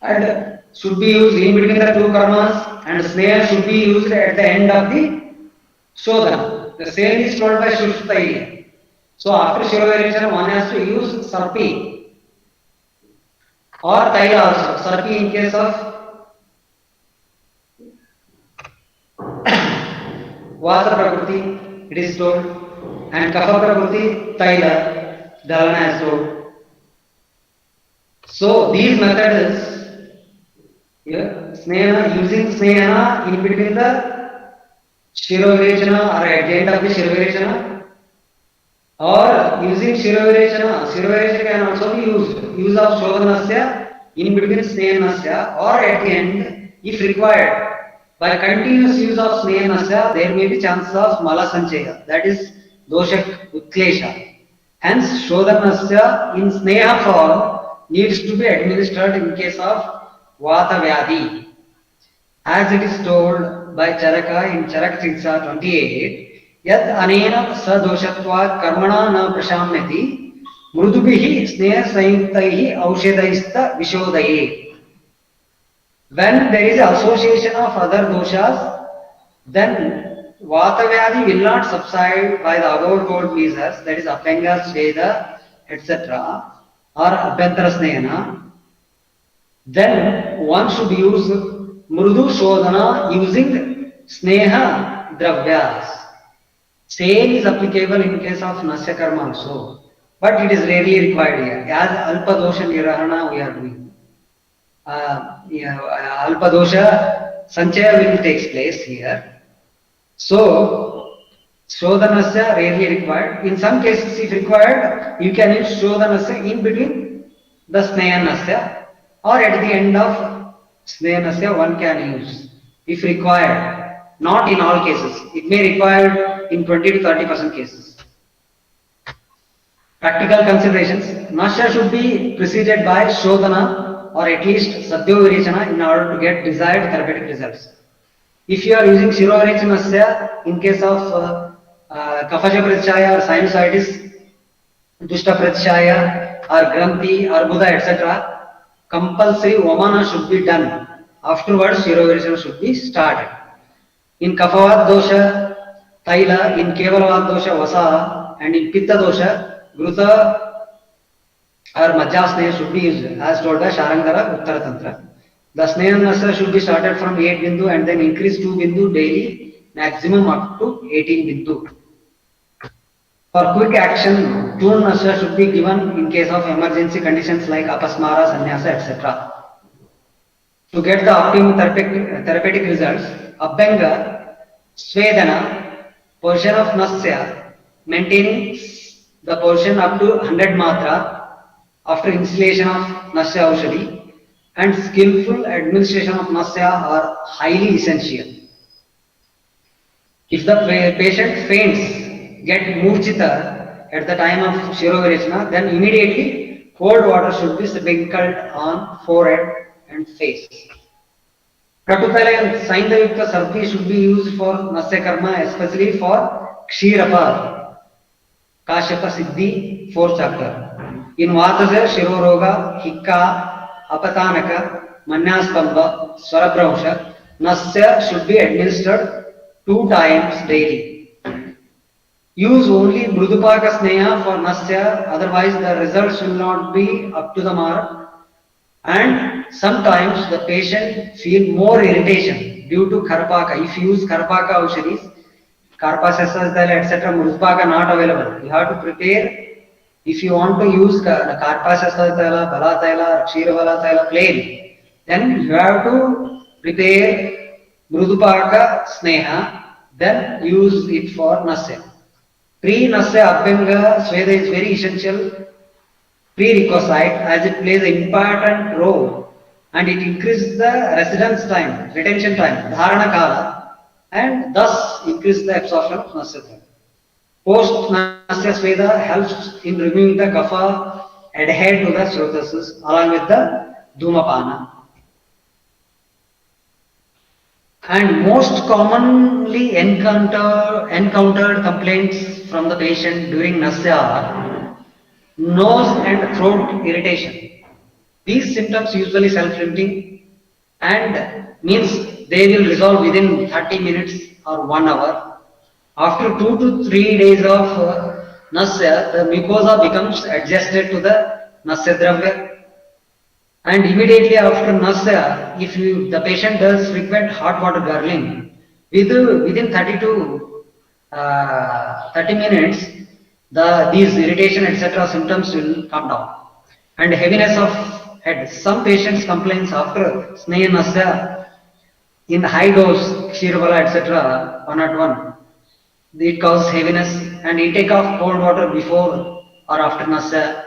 and should be used in between the two karmas, and sneha should be used at the end of the shodhana. The same is told by Shushruta. So after Shirovirachana one has to use Sarpi or Taila also. Sarpi in case of Vata Prakriti, it is told, and Kapha Prakriti, Taila, Dhalana is told. So these methods, sneha, using sneha in between the Shirovirachana or at the end of the Shirovirachana, or using Shirovirachana, Shirovirachana can also be used, use of Shodhanasya in between Snehanasya or at the end if required. By continuous use of Snehanasya, there may be chances of Mala Sanchaya, that is Doshak Utklesha. Hence, Shodhanasya in Sneha form needs to be administered in case of Vata Vyadhi. As it is told by Charaka in Charak Chitsa 28, Yad Anena Sadoshatva Karmana Na Prashamyati Mrudubihi Sneha Sayuktaihi Aushadaista Vishodaye. When there is association of other doshas, then Vata Vyadhi will not subside by the above told measures, that is Abhyanga, Sveda, etc. or Abhyantara Snehana. Then one should use Mrudu Shodhana using Sneha Dravyas. Same is applicable in case of Nasya Karma also, but it is rarely required here. As Alpa Dosha Nirahana we are doing. Alpa Dosha Sanchaya will takes place here. So, Shodhanasya rarely required. In some cases, if required, you can use Shodhanasya in between the Snehanasya, or at the end of Snehanasya one can use if required. Not in all cases. It may require in 20 to 30% cases. Practical considerations. Nasya should be preceded by Shodhana or at least Sadhyo in order to get desired therapeutic results. If you are using Shirovirachanasya in case of Kafaja Pratishaya or sinusitis, Dushta Pratishaya or Granthi, Arbuda, etc., compulsory Vamana should be done. Afterwards, Shirovirachana should be started. In Kafavad Dosha, Taila, in Kevalavad Dosha, Vasa, and in Pitta Dosha, Gruta or Majja Sneha should be used, as told by Sharangara Uttara Tantra. The Snehanasya should be started from 8 bindu and then increase 2 bindu daily, maximum up to 18 bindu. For quick action, Tun Nasya should be given in case of emergency conditions like Apasmara, Sannyasa, etc. To get the optimum therapeutic results, Abhyanga, Svedana, portion of Nasya, maintaining the portion up to 100 matra after instillation of Nasya Aushadhi, and skillful administration of Nasya are highly essential. If the patient faints, get murchita at the time of Shirovirachana, then immediately cold water should be sprinkled on forehead and face. Katutala and Saindavika Sarpi should be used for Nasya Karma, especially for Kshirapa, Kashyapa Siddhi, 4th chapter. In Vatasa, Shiroroga, Hikka, Apatanaka, Manyaspamba, Swarabhramsha, Nasya should be administered 2 times daily. Use only Mrudupaka Sneha for Nasya, otherwise the results will not be up to the mark. And sometimes the patient feel more irritation due to Karpaka. If you use Karpaka Aushadis, Karpasasasdal, etc., Mrudupaka not available. You have to prepare. If you want to use Karpasasasdala, Balathaila, Kshiravalathila plain, then you have to prepare Mrudupaka Sneha, then use it for Nasya. Pre-Nasya Abhyanga Sweda is very essential prerequisite as it plays an important role and it increases the residence time, retention time, dharana kala, and thus increase the absorption of Nasya. Post Nasya Sweda helps in removing the kapha adhered to the srotasis along with the Dhumapana. And most commonly encountered complaints from the patient during Nasya are nose and throat irritation. These symptoms usually self-limiting and means they will resolve within 30 minutes or 1 hour. After 2 to 3 days of Nasya, the mucosa becomes adjusted to the Nasya Dravya. And immediately after Nasya, if the patient does frequent hot water gargling, within 30 to 30 minutes, these irritation etc. symptoms will come down. And heaviness of head. Some patients complains after Sneha Nasya in high dose Kshirovala etc. 101. It causes heaviness and intake of cold water before or after Nasya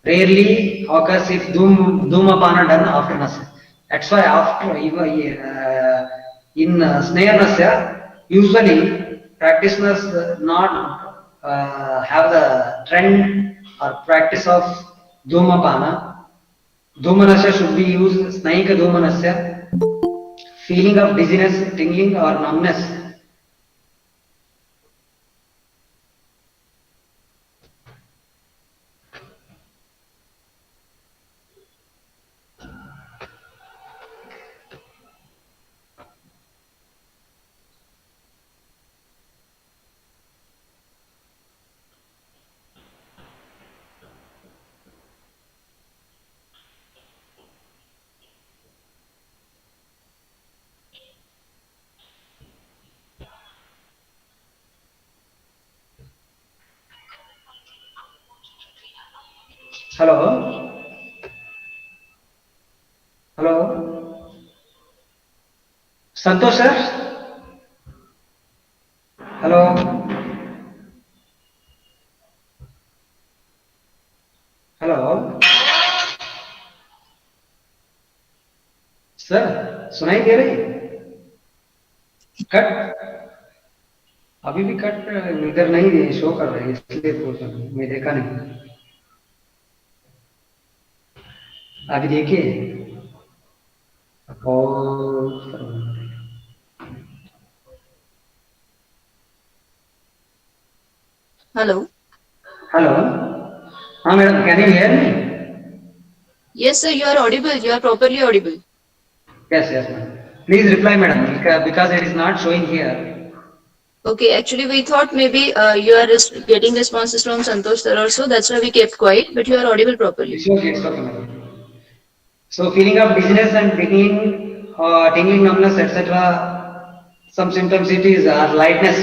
rarely occurs if Dhumapana done after Nasya. That's why after in Sneha Nasya, usually practitioners not have the trend or practice of Dhumapana. Dhumanasya should be used Snaika Dhumanasya. Feeling of dizziness, tingling or numbness. Hello? Hello? Santosh sir? Hello? Hello sir सुनाई दे रही cut अभी भी cut इधर नहीं show कर रही है इसलिए पूछ रहा हूं मैं देखा नहीं अभी देखिए और Hello. हेलो हाँ madam can you hear me Yes, sir, you are audible. You are properly audible. yes yes ma'am please reply madam because it is not showing here. Okay, actually, we thought maybe you are getting responses from Santosh sir also. That's why we kept quiet. But you are audible properly. It's okay madam. So feeling of dizziness and tingling numbness, etc. Some symptoms it is lightness,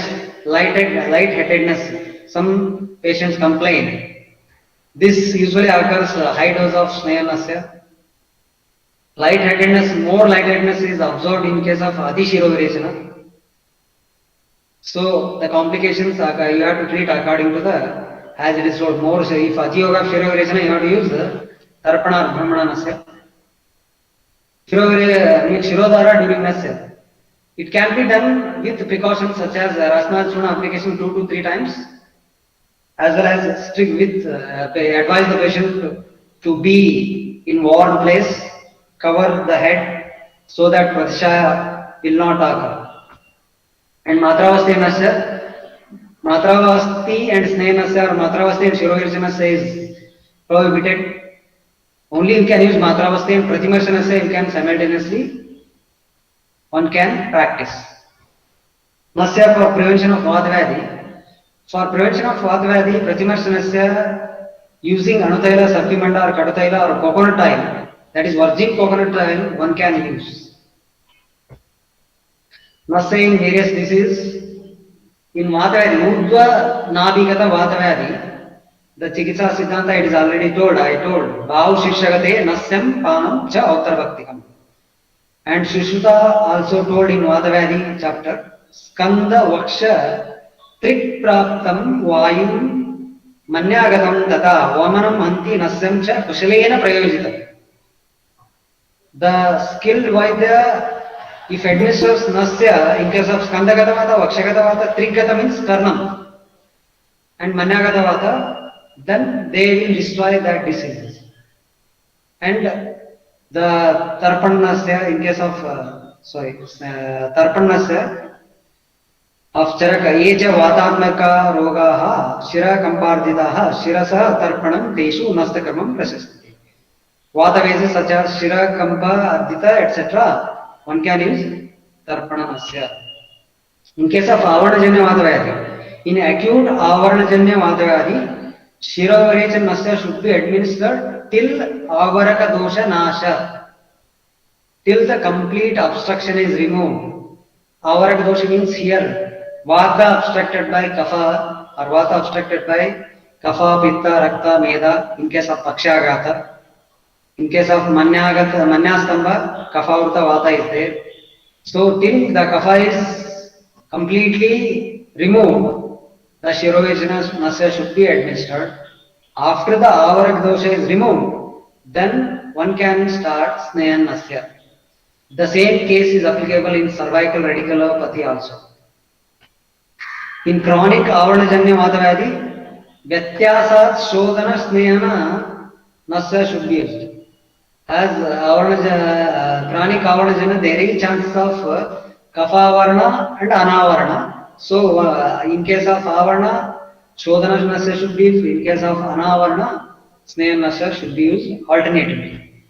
lightheadedness. Some patients complain. This usually occurs high dose of Sneha. Lightheadedness, more lightheadedness is observed in case of Adishirovirechana. So the complications you have to treat according to the as it is told more. So if Adiyoga Shirovirechana, you have to use the Tarpana or Brahmana Nasya. Shirodhara during Nasya. It can be done with precautions such as Rasna Chuna application 2 to 3 times, as well as strict with advise the patient to be in warm place, cover the head so that Pratishaya will not occur. And Matravasti Nasya, Matravasti and Sneha Nasya or Matravasti and Shirovirechana Nasya is prohibited. Only you can use Matravasti and Pratimarsha Nasya you can simultaneously, one can practice. Nasya for prevention of Vadvyadi. For prevention of Vatavadi, Pratimarshanasya, using Anutaila, Saptimanda or Kadutaila or coconut oil, that is virgin coconut oil, one can use. Not saying various diseases. In Vatavadi, Urdhva Nabhigata Vatavadi, the Chikitsa Siddhanta, it is already told, I told, Bhav Shishagate Nasyam Panam Cha Autarbhaktikam. And Shishruta also told in Vatavadi chapter, Skanda Vaksha Trik Praptam Vayum Manyagatam Tata Vamanam Anti Nasyam Cha Kushalena Prayojitam. The skilled Vaidya, if administers Nasya, in case of Skandagatamata, Vakshagatavata, Trigata means Karnam, and Manyagatavata, then they will destroy that disease. And the Tarpanasya, in case of, Tarpanasya of Charaka, Eja Vatatmaka Rogaha, Shira Kamparditaha, Shirasa Tarpanam, Deshu Nastakarmam Prasasti. Vata vases such as Shira, Kampa, Ardita, etc. one can use Tarpanasya. In case of Avarnajanya Vatavadi, in acute Avarnajanya Vatavadi, Shira Varecham Nasya should be administered till Avaraka Dosha Nasha, till the complete obstruction is removed. Avaraka Dosha means here, Vata obstructed by Kapha or Vata obstructed by Kapha, Pitta, Rakta, Meda, in case of Pakshagata. In case of Manyastamba, Kapha Urta Vata is there. So till the Kapha is completely removed, the Shirovajana Nasya should be administered. After the Avarak dosha is removed, then one can start Snehan Nasya. The same case is applicable in cervical radiculopathy also. In chronic Avarnajanya Vatavadi, Vyatyasat Shodhana Snehana Nasya should be used. As chronic Avarnajanya, there is chances of Kapha Varna and Anavarna. So, in case of Avarna, Shodhana Nasya should be used. In case of Anavarna, Snehan Nasya should be used alternatively.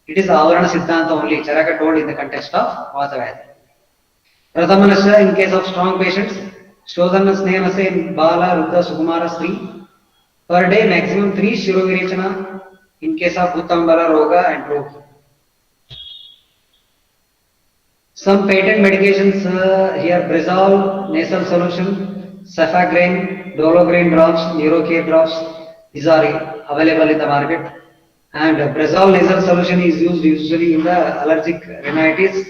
It is Avarna Siddhanta only, Charaka told in the context of Vatavadi. Prathama Nasya, in case of strong patients, Shodhana Snehan Nasya in Bala, Ruddha, Sukumara, Sri. Per day, maximum 3 Shirovirechana in case of Uttambala, Roga and Rogi. Some patent medications here, Brizol nasal solution, Cefagrain, Dolograin drops, Neurocare drops, these are available in the market. And Brizol nasal solution is used usually in the allergic rhinitis,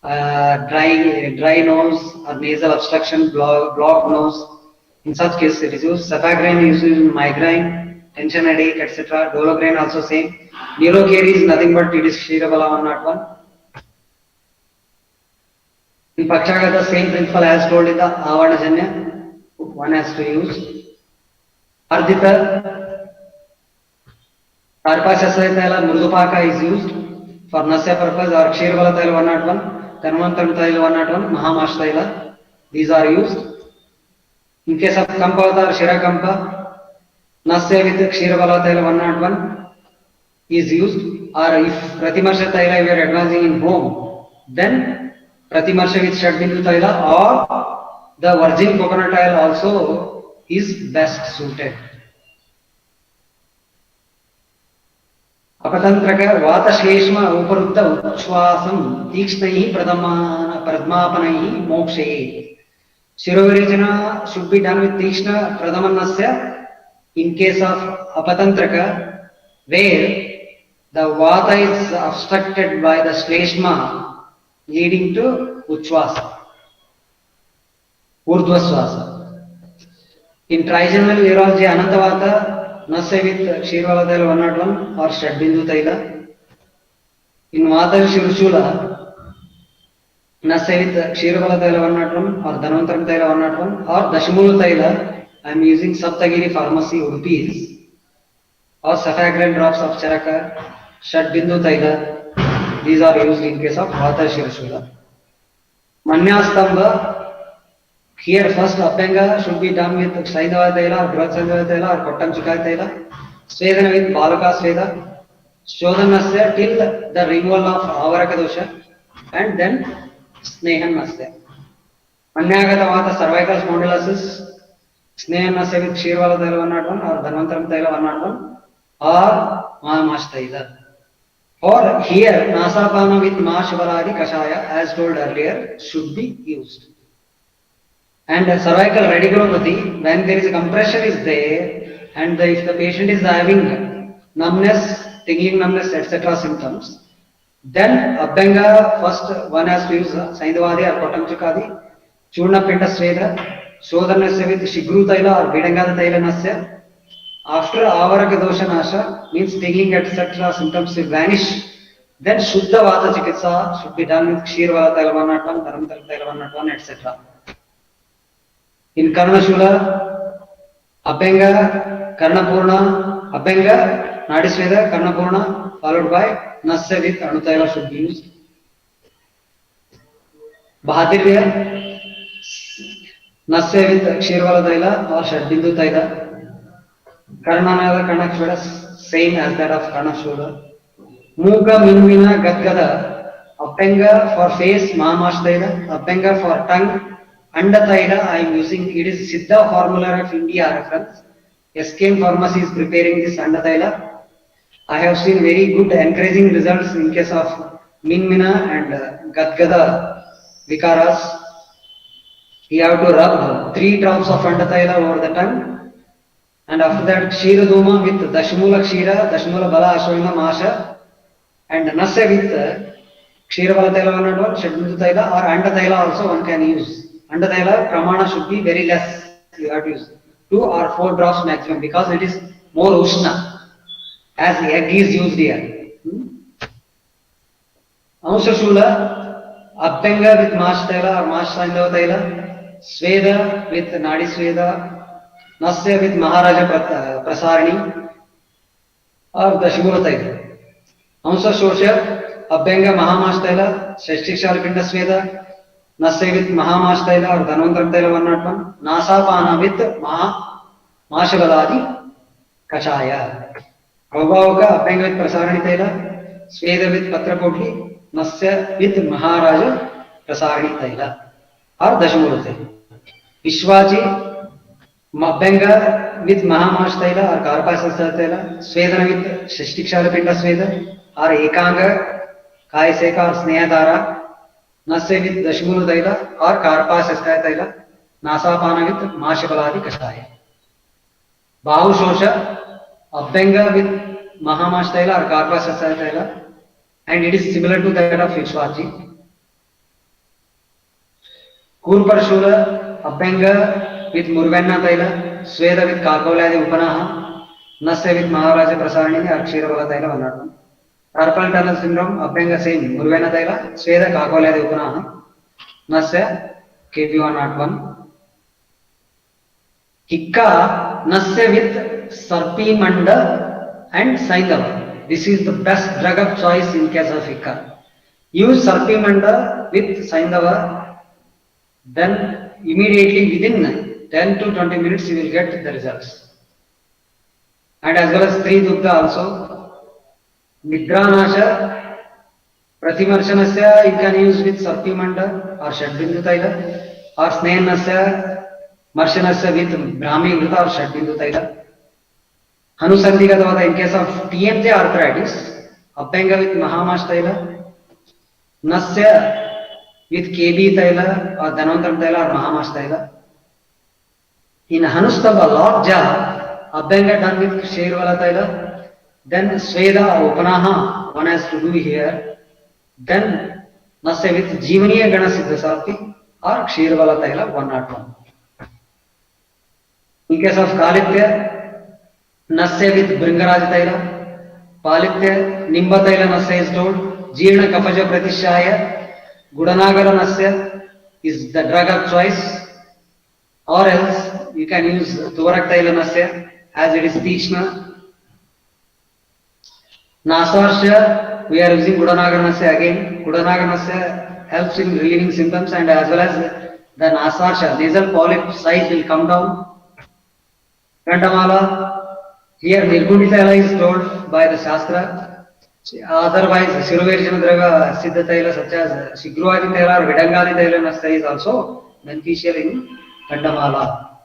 dry nose or nasal obstruction, blocked nose. In such cases, it is used. Cefagrain is used in migraine, tension headache, etc. Dolograin also same. Neurocare is nothing but it is Shirabala 101. In Pakshagata, the same principle as told in the Avarnajanya, one has to use. Ardita, Tarpashasya Taila, Murdupaka is used for Nasya purpose, or Kshirbala Taila 101, Tanvantaram Taila 101, Mahamash Taila, these are used. In case of Kampavata or Shirakampa, Nasya with Kshirbala Taila 101 is used, or if Pratimarsha Taila we are advancing in home, then Pratimarsha with Shadbindu Taila or the virgin coconut oil also is best suited. Apatantraka Vata Shleshma Uparutta Uchwasam Tikshnahi Pradmapanahi Mokshaye. Shirovirechana should be done with Tikshna Pradamanasya in case of Apatantraka, where the Vata is obstructed by the Shleshma leading to Uchvasa, Urdhvaswasa. In trigeminal urology, Anantavata, Nasya with Kshirbala Taila 101 or Shadbindu Taila. In Vata Shirshula, Nasya with Kshirbala Taila 101 or Dhanvantaram Taila 101 or Dashimulu Taila, I am using Saptagiri Pharmacy Udupis, or Cefagrain drops of Charaka, Shadbindu Taila. These are used in case of Vata Shirshula. Manyastamba, here first Abhyanga should be done with Saindava Taila or Brhat Saindava Taila or Kottam Chukai Taila. Svedana with Baluka Sveda. Shodhanasya till the removal of Avaraka dosha, and then Snehan Nasya. Manyagata Vata cervical spondylosis, Snehana Sevit Shirvala Taila 101 or Dhanvantaram Taila 101 or Mahamash Taila. Or here Nasapana with Mahashivaladi Kashaya as told earlier should be used. And cervical radiculopathy, when there is a compression is there and if the patient is having numbness, tingling numbness, etc. symptoms, then Abhyanga first one has to use Saindhavadi or Kotamchakadi, Churna Pinda Sweda, Shodhanasya with Shigru Taila or Vidangada Taila Nasya. After Avaraka Dosha Nasha means tingling etc. symptoms will vanish. Then Shuddha Vata Chikitsa should be done with Kshirvala Tailvanatvan, Dharamtal Tailvanatvan, etc. In Karnashula, Abhyanga, Karnapurna, Abhyanga, Nadisveda, Karnapurna, followed by Nasya with Anutaila should be used. Bahadirya, Nasya with Kshirvala Taila or Shadbindu Taila. Karnanada Karnashveda, same as that of Karnashveda. Muka, Minvina, Gadgada, Abhyanga for face, Mahamash Taila, Abhyanga for tongue, Andataila, I am using, it is Siddha formula of India reference. SKM Pharmacy is preparing this Andataila. I have seen very good encouraging results in case of Minmina and Gadgada Vikaras. You have to rub 3 drops of Andataila over the tongue. And after that, Kshira Doma with Dashmula Kshira, Dashmula Bala Ashwina Masha, and Nasya with Kshira Bala Taila, Shadbindu Taila, or Andataila also one can use. Under the Pramana should be very less. You have to use 2 or 4 drops maximum because it is more Ushna as egg is used here. Amsashula, Abhyanga with Mash Taila or Mash Saindava Taila, Sweda with Nadi Sweda, Nasya with Maharaja Prasarani or Dashmula Taila. Amsashosha, Abhyanga Mahamash Taila, Shashtikshar Pinda Sweda, Nasya with Mahamash Taila or Dhanvantaram Taila 101, Nasapana with Mahashivaladi Kashaya. Avavaka, Abhyanga with Prasarani Taila, Sweda with Patrapodli, Nasya with Maharaja Prasarani Taila or Dashmurati. Vishwaji, Abhyanga with Mahamash Taila or Karpasasa Taila, Swedana with Shashtikshara Pinda Sweda or Ekanga, Kaiseka or Snehadara. Nasya with Dashmula Taila or Karpa Saskaya Taila, Nasapana with Mahashivaladi Kashaya. Bahu Shosha, Abhyanga with Mahamash Taila or Karpa Saskaya Taila, and it is similar to that of Vishwaji. Kurparshula, Abhyanga with Murvenna Taila, Sweda with Kakoladi Upanaha, Nasya with Maharaja Prasarani or Kshiravala Taila 101. Carpal tunnel syndrome, Abhyanga same, Murvena Taila, Sweda Kakoladi Upanaha, Nasya, KP101. Hikka, Nasya with Sarpimanda and Saindava. This is the best drug of choice in case of Hikka. Use Sarpimanda with Saindava, then immediately within 10 to 20 minutes you will get the results. And as well as Sri Dugdha also. Nidranasha, Pratimarshanasya, you can use with Sarpimanda or Shadbindu Taila, or Snehanasya, Marshanasya with Brahmi Vrita or Shadbindu Taila. Hanusandhika in case of TMJ arthritis, Abhyanga with Mahamash Taila, Nasya with KB Taila or Dhanvantaram Taila or Mahamash Taila. In Hanustava Lockjaw, Abhyanga done with Kshirvala Taila. Then Sweda or Upanaha, one has to do here. Then Nasya with Jivaniya Gana Siddhasarthi or Kshirvala Taila 101. In case of Kalitya, Nasya with Bringaraj Taila, Palitya, Nimba Taila Nasya is told, Jeevana Kafaja Pratishaya, Gudanagara Nasya is the drug of choice, or else you can use Thorak Taila Nasya as it is Tishna. Nasarsha, we are using Gudanaganasya again. Gudanaganasya helps in relieving symptoms and as well as the Nasarsha, nasal polyp size will come down. Gandamala, here Nirgunditaila is told by the Shastra. Otherwise, Shirovirjana Draga Siddha Taila such as Shigruadi Taila or Vidangadi Taila Nasya is also beneficial in Gandamala.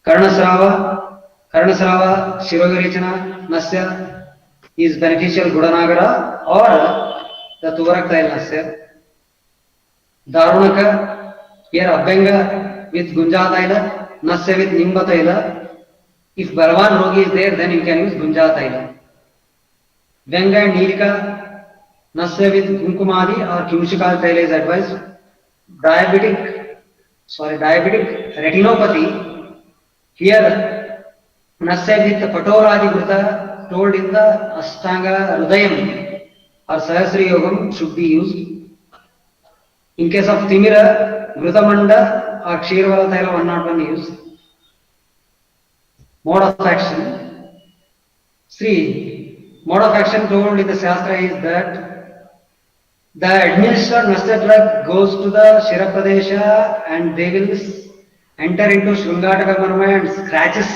Karnasrava, Shirovirecana, Nasya is beneficial Gudanagara or the Tuvarak Tail Nasya. Darunaka, here Abhyanga with Gunja Taila, Nasya with Nimba Taila. If Balavan Rogi is there, then you can use Gunja Taila. Vyanga and Nilika, Nasya with Kumkumadi or Kimshikal Taila is advised. Diabetic retinopathy, here Nasya with Patoradi Gruta told in the Ashtanga Rudayam or Sahasri Yogam should be used. In case of Timira, Grutamanda or Kshirvala Taila 101 used. Mode of action. Mode of action told in the Shastra is that the administered Nasya drug goes to the Shira Pradesha and they will enter into Shrungataka Marma and scratches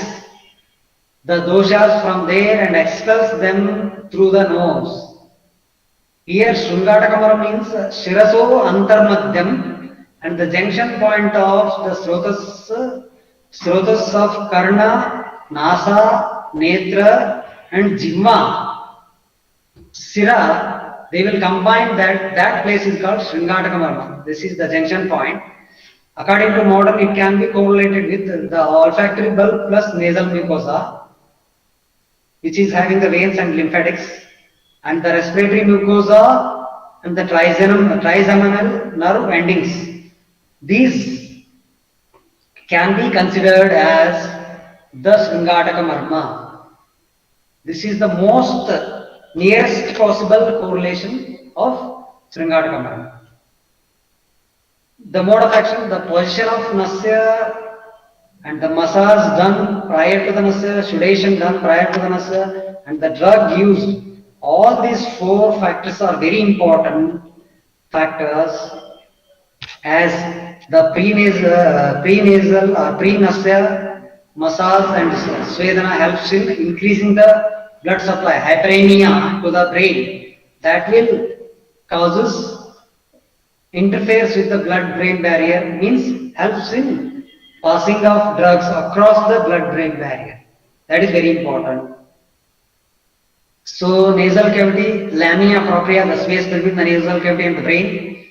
the doshas from there and expels them through the nose. Here Shrungataka Marma means Shiraso Antarmadhyam and the junction point of the Srotas of Karna, Nasa, Netra and Jivma. Sira, they will combine that place is called Sringataka Marma. This is the junction point. According to modern, it can be correlated with the olfactory bulb plus nasal mucosa, which is having the veins and lymphatics, and the respiratory mucosa and the trigeminal nerve endings. These can be considered as the Sringataka Marma. This is the most nearest possible correlation of Sringataka Marma. The mode of action, the position of Nasya and the massage done prior to the Nasya, sedation done prior to the Nasya, and the drug used. All these four factors are very important factors as the prenasal or pre-Nasya massage and Svedana helps in increasing the blood supply, hyperemia to the brain. That will interferes with the blood-brain barrier, means helps in passing of drugs across the blood-brain barrier. That is very important. So nasal cavity, lamina propria, the space between the nasal cavity and the brain,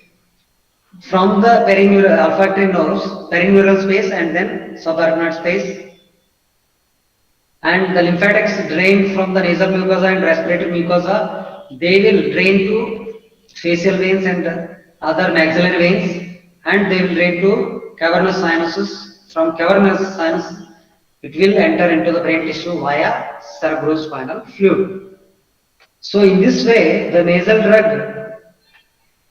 from the perineural olfactory nerves, perineural space and then subarachnoid space. And the lymphatics drain from the nasal mucosa and respiratory mucosa. They will drain to facial veins and other maxillary veins, and they will drain to cavernous sinuses. From cavernous sinus, it will enter into the brain tissue via cerebrospinal fluid. So in this way, the nasal drug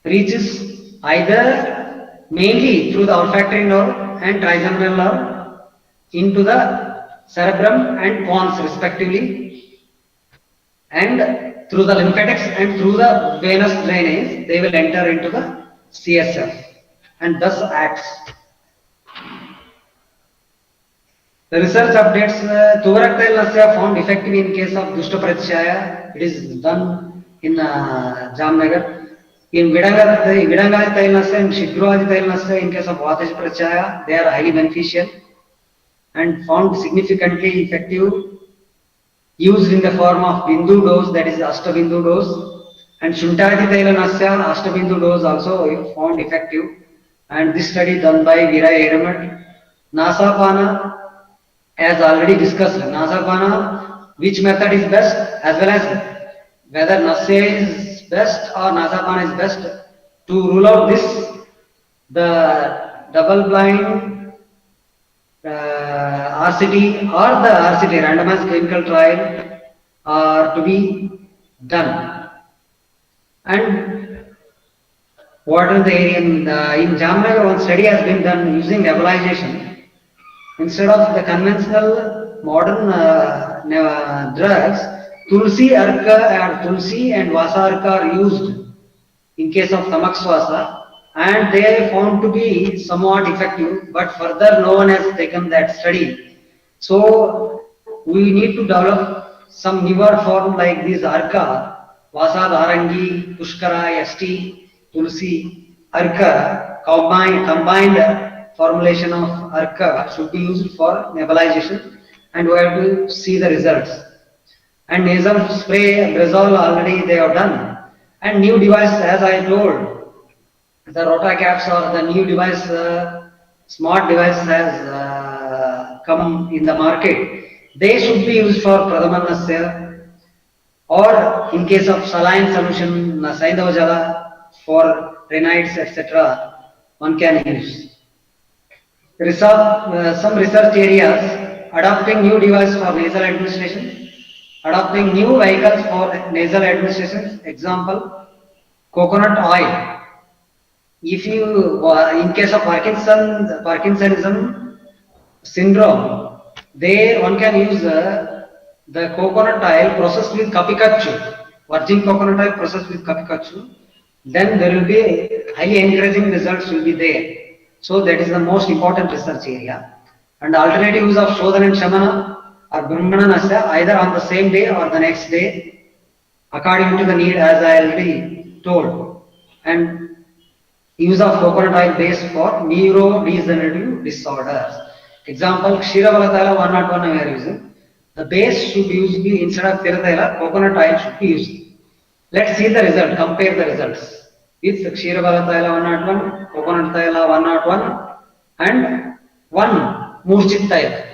reaches either mainly through the olfactory nerve and trigeminal nerve into the cerebrum and pons respectively, and through the lymphatics and through the venous drainage, they will enter into the CSF and thus acts. The research updates, Tuvaraktail Nasya found effective in case of Dushta Pratyaya. It is done in Jamnagar. In Vidangadi Nasya and Shidruadi Nasya in case of Vatash Pratyaya, they are highly beneficial and found significantly effective, used in the form of Bindu dose, that is Ashtabindu dose, and Shuntadi Taila Nasya Ashtabindu dose also found effective, and this study done by Viray Eramat. Nasapana, as already discussed, Nasapana, which method is best, as well as whether Nasya is best or Nasapana is best. To rule out this, the double-blind RCT or the RCT, randomized clinical trial, are to be done. And what is the area in Jamnagar? One study has been done using nebulization. Instead of the conventional modern drugs, Tulsi Arka or Tulsi and Vasa Arka are used in case of Tamakswasa, and they are found to be somewhat effective, but further no one has taken that study. So we need to develop some newer form like this Arka, Vasa Dharangi, Pushkara, St, Tulsi, Arka, combined formulation of Arca should be used for nebulization, and we have to see the results. And nasal spray, Brazil already they have done. And new device, as I told, the Rotacaps or the new device, smart device has come in the market. They should be used for Pradhamanasya, or in case of saline solution, Saindhavajala for rhinitis, etc. one can use. Some research areas, adopting new device for nasal administration, adopting new vehicles for nasal administration. Example, coconut oil. If you, in case of Parkinsonism syndrome, there one can use the coconut oil processed with kapikachu, virgin coconut oil processed with kapikachu. Then there will be highly encouraging results will be there. So that is the most important research area. And alternative use of Shodhan and Shamana or Brahmana Nasya either on the same day or the next day according to the need, as I already told. And use of coconut oil base for neurodegenerative disorders. Example, Kshiravalathayala 101 we are using. The base should use be instead of Tiratayala, coconut oil should be used. Let's see the result, compare the results with Kshiravalathayala 101, coconut Tayala 101 and 1 Murchit Tayala.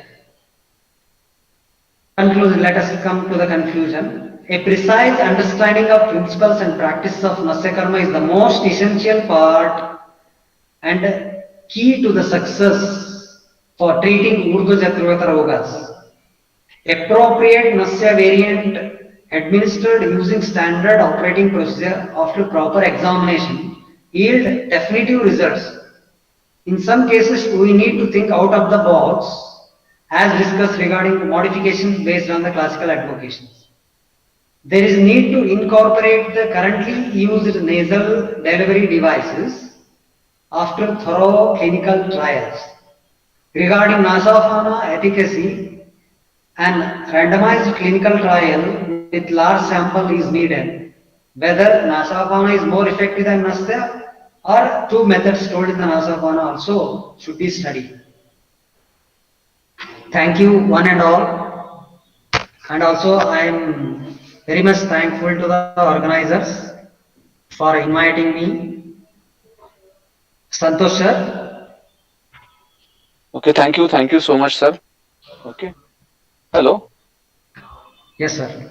Conclusion, let us come to the conclusion. A precise understanding of principles and practices of Nasya Karma is the most essential part and key to the success for treating Urdhva Chaturvata Rogas. Appropriate Nasya variant administered using standard operating procedure after proper examination yield definitive results. In some cases, we need to think out of the box as discussed regarding modifications based on the classical advocations. There is need to incorporate the currently used nasal delivery devices after thorough clinical trials. Regarding Nasafana efficacy, an randomized clinical trial with large sample is needed. Whether Nasafana is more effective than Nasya or two methods told in the Nasafana also should be studied. Thank you one and all. And also I am very much thankful to the organizers for inviting me. Santosh sir. Okay, thank you so much, sir. Okay. Hello. Yes sir.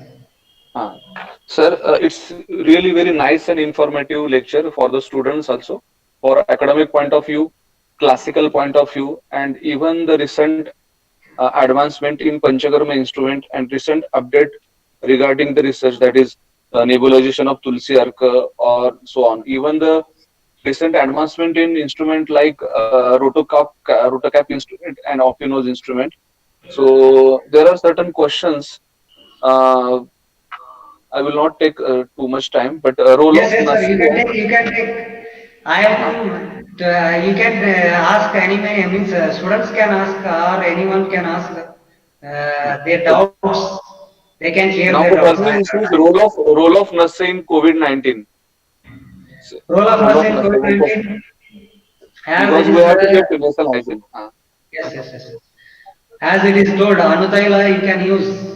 Sir, it's really very nice and informative lecture for the students also, for academic point of view, classical point of view, and even the recent advancement in Panchakarma instrument and recent update regarding the research, that is nebulization of Tulsi Arka or so on. Even the recent advancement in instrument like rotocap instrument and Opinose instrument. So there are certain questions. I will not take too much time, but role Yes, of yes, sir. Nasya. You can take. I am. You can ask any means students can ask or anyone can ask their doubts. They can share Now their the doubts. person says role of Nasya in COVID-19. Role of Role of Nasya in Nasya COVID-19 as because it we is. have to get nasal hygiene. Yes, yes, yes. As it is told, Anutaila you can use.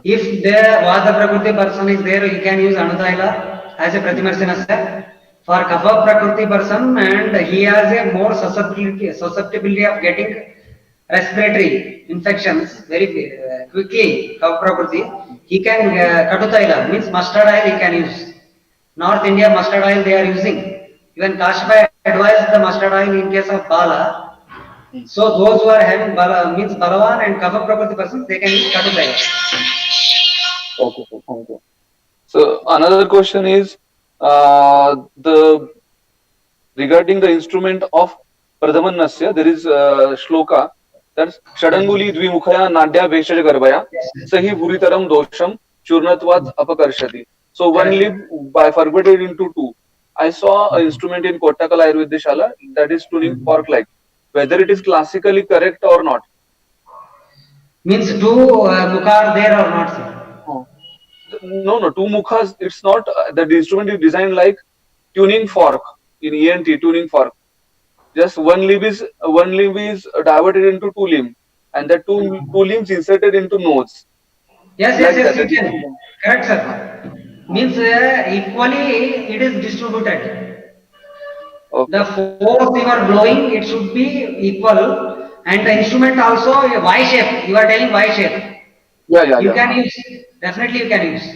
If the Vata Prakriti person is there, you can use Anutaila as a Pratimarsinasya. For Kapha Prakriti person, and he has a more susceptibility of getting respiratory infections very quickly. Kapha Prakriti, he can Katutaila means mustard oil he can use. North India mustard oil they are using. Even Kashmir advised the mustard oil in case of Bala. So those who are having Bala means Balawan and Kapha Prakriti persons, they can use Katutaila. Okay, sir. Thank you. So another question is the regarding the instrument of Pradhaman Nasya. There is shloka that's Shadanguli Dvimukhaya Nadya Veshaj Garbhaya Sahi Bhuritaram Dosham Churnatvat Apakarshati. So one Correct. lip bifurcated into two. I saw an instrument in Kottakkal Ayurvedishala that is tuning fork like. Whether it is classically correct or not. Means two mukha are there or not, sir? Oh. No, two mukhas. It's not that the instrument is designed like tuning fork in ENT tuning fork. just one limb is diverted into two limbs, and the two limbs inserted into nose. Yes, yes, Like yes, that. you That is can. Correct, uh, sir. Means equally it is distributed. The okay. force you are blowing, it should be equal, and the instrument also a Y shape. You are telling Y shape. Yeah, yeah, You yeah. can use. Definitely, you can use.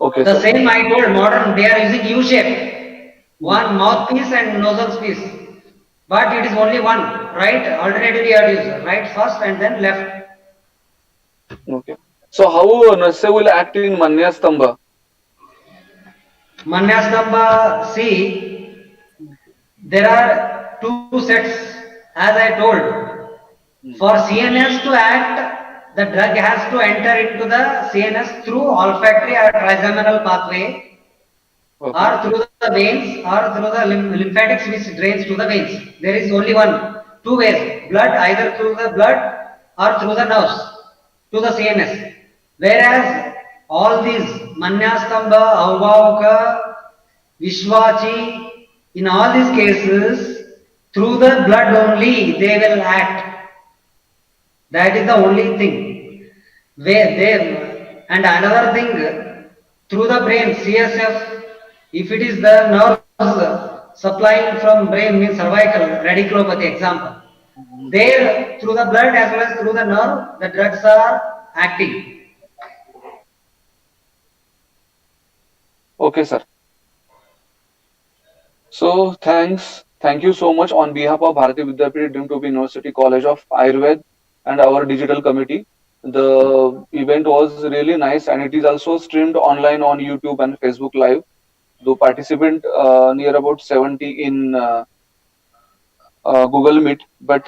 Okay, The sir. same I told modern. They are using U shape. Hmm. One mouthpiece and nozzle piece. But it is only one. Right. Alternatively, you are using right first and then left. Okay. So how Nasya will act in Manyastamba? Manyastamba. See, there are two sets. As I told. Hmm. For CNS to act, the drug has to enter into the CNS through olfactory or trigeminal pathway Okay. or through the veins or through the lymphatics which drains to the veins. There is only one, two ways, blood either through the blood or through the nerves to the CNS. Whereas all these Manyastamba, Avbhavaka, Vishwachi, in all these cases, through the blood only they will act. That is the only thing. Where they and another thing through the brain CSF. If it is the nerves supplying from brain means cervical radiculopathy example. There through the blood as well as through the nerve the drugs are acting. Okay, sir. So thank you so much on behalf of Bharati Vidyapeeth Dream to be University College of Ayurved and our digital committee. The event was really nice, and it is also streamed online on YouTube and Facebook Live. The participant near about 70 in Google Meet, but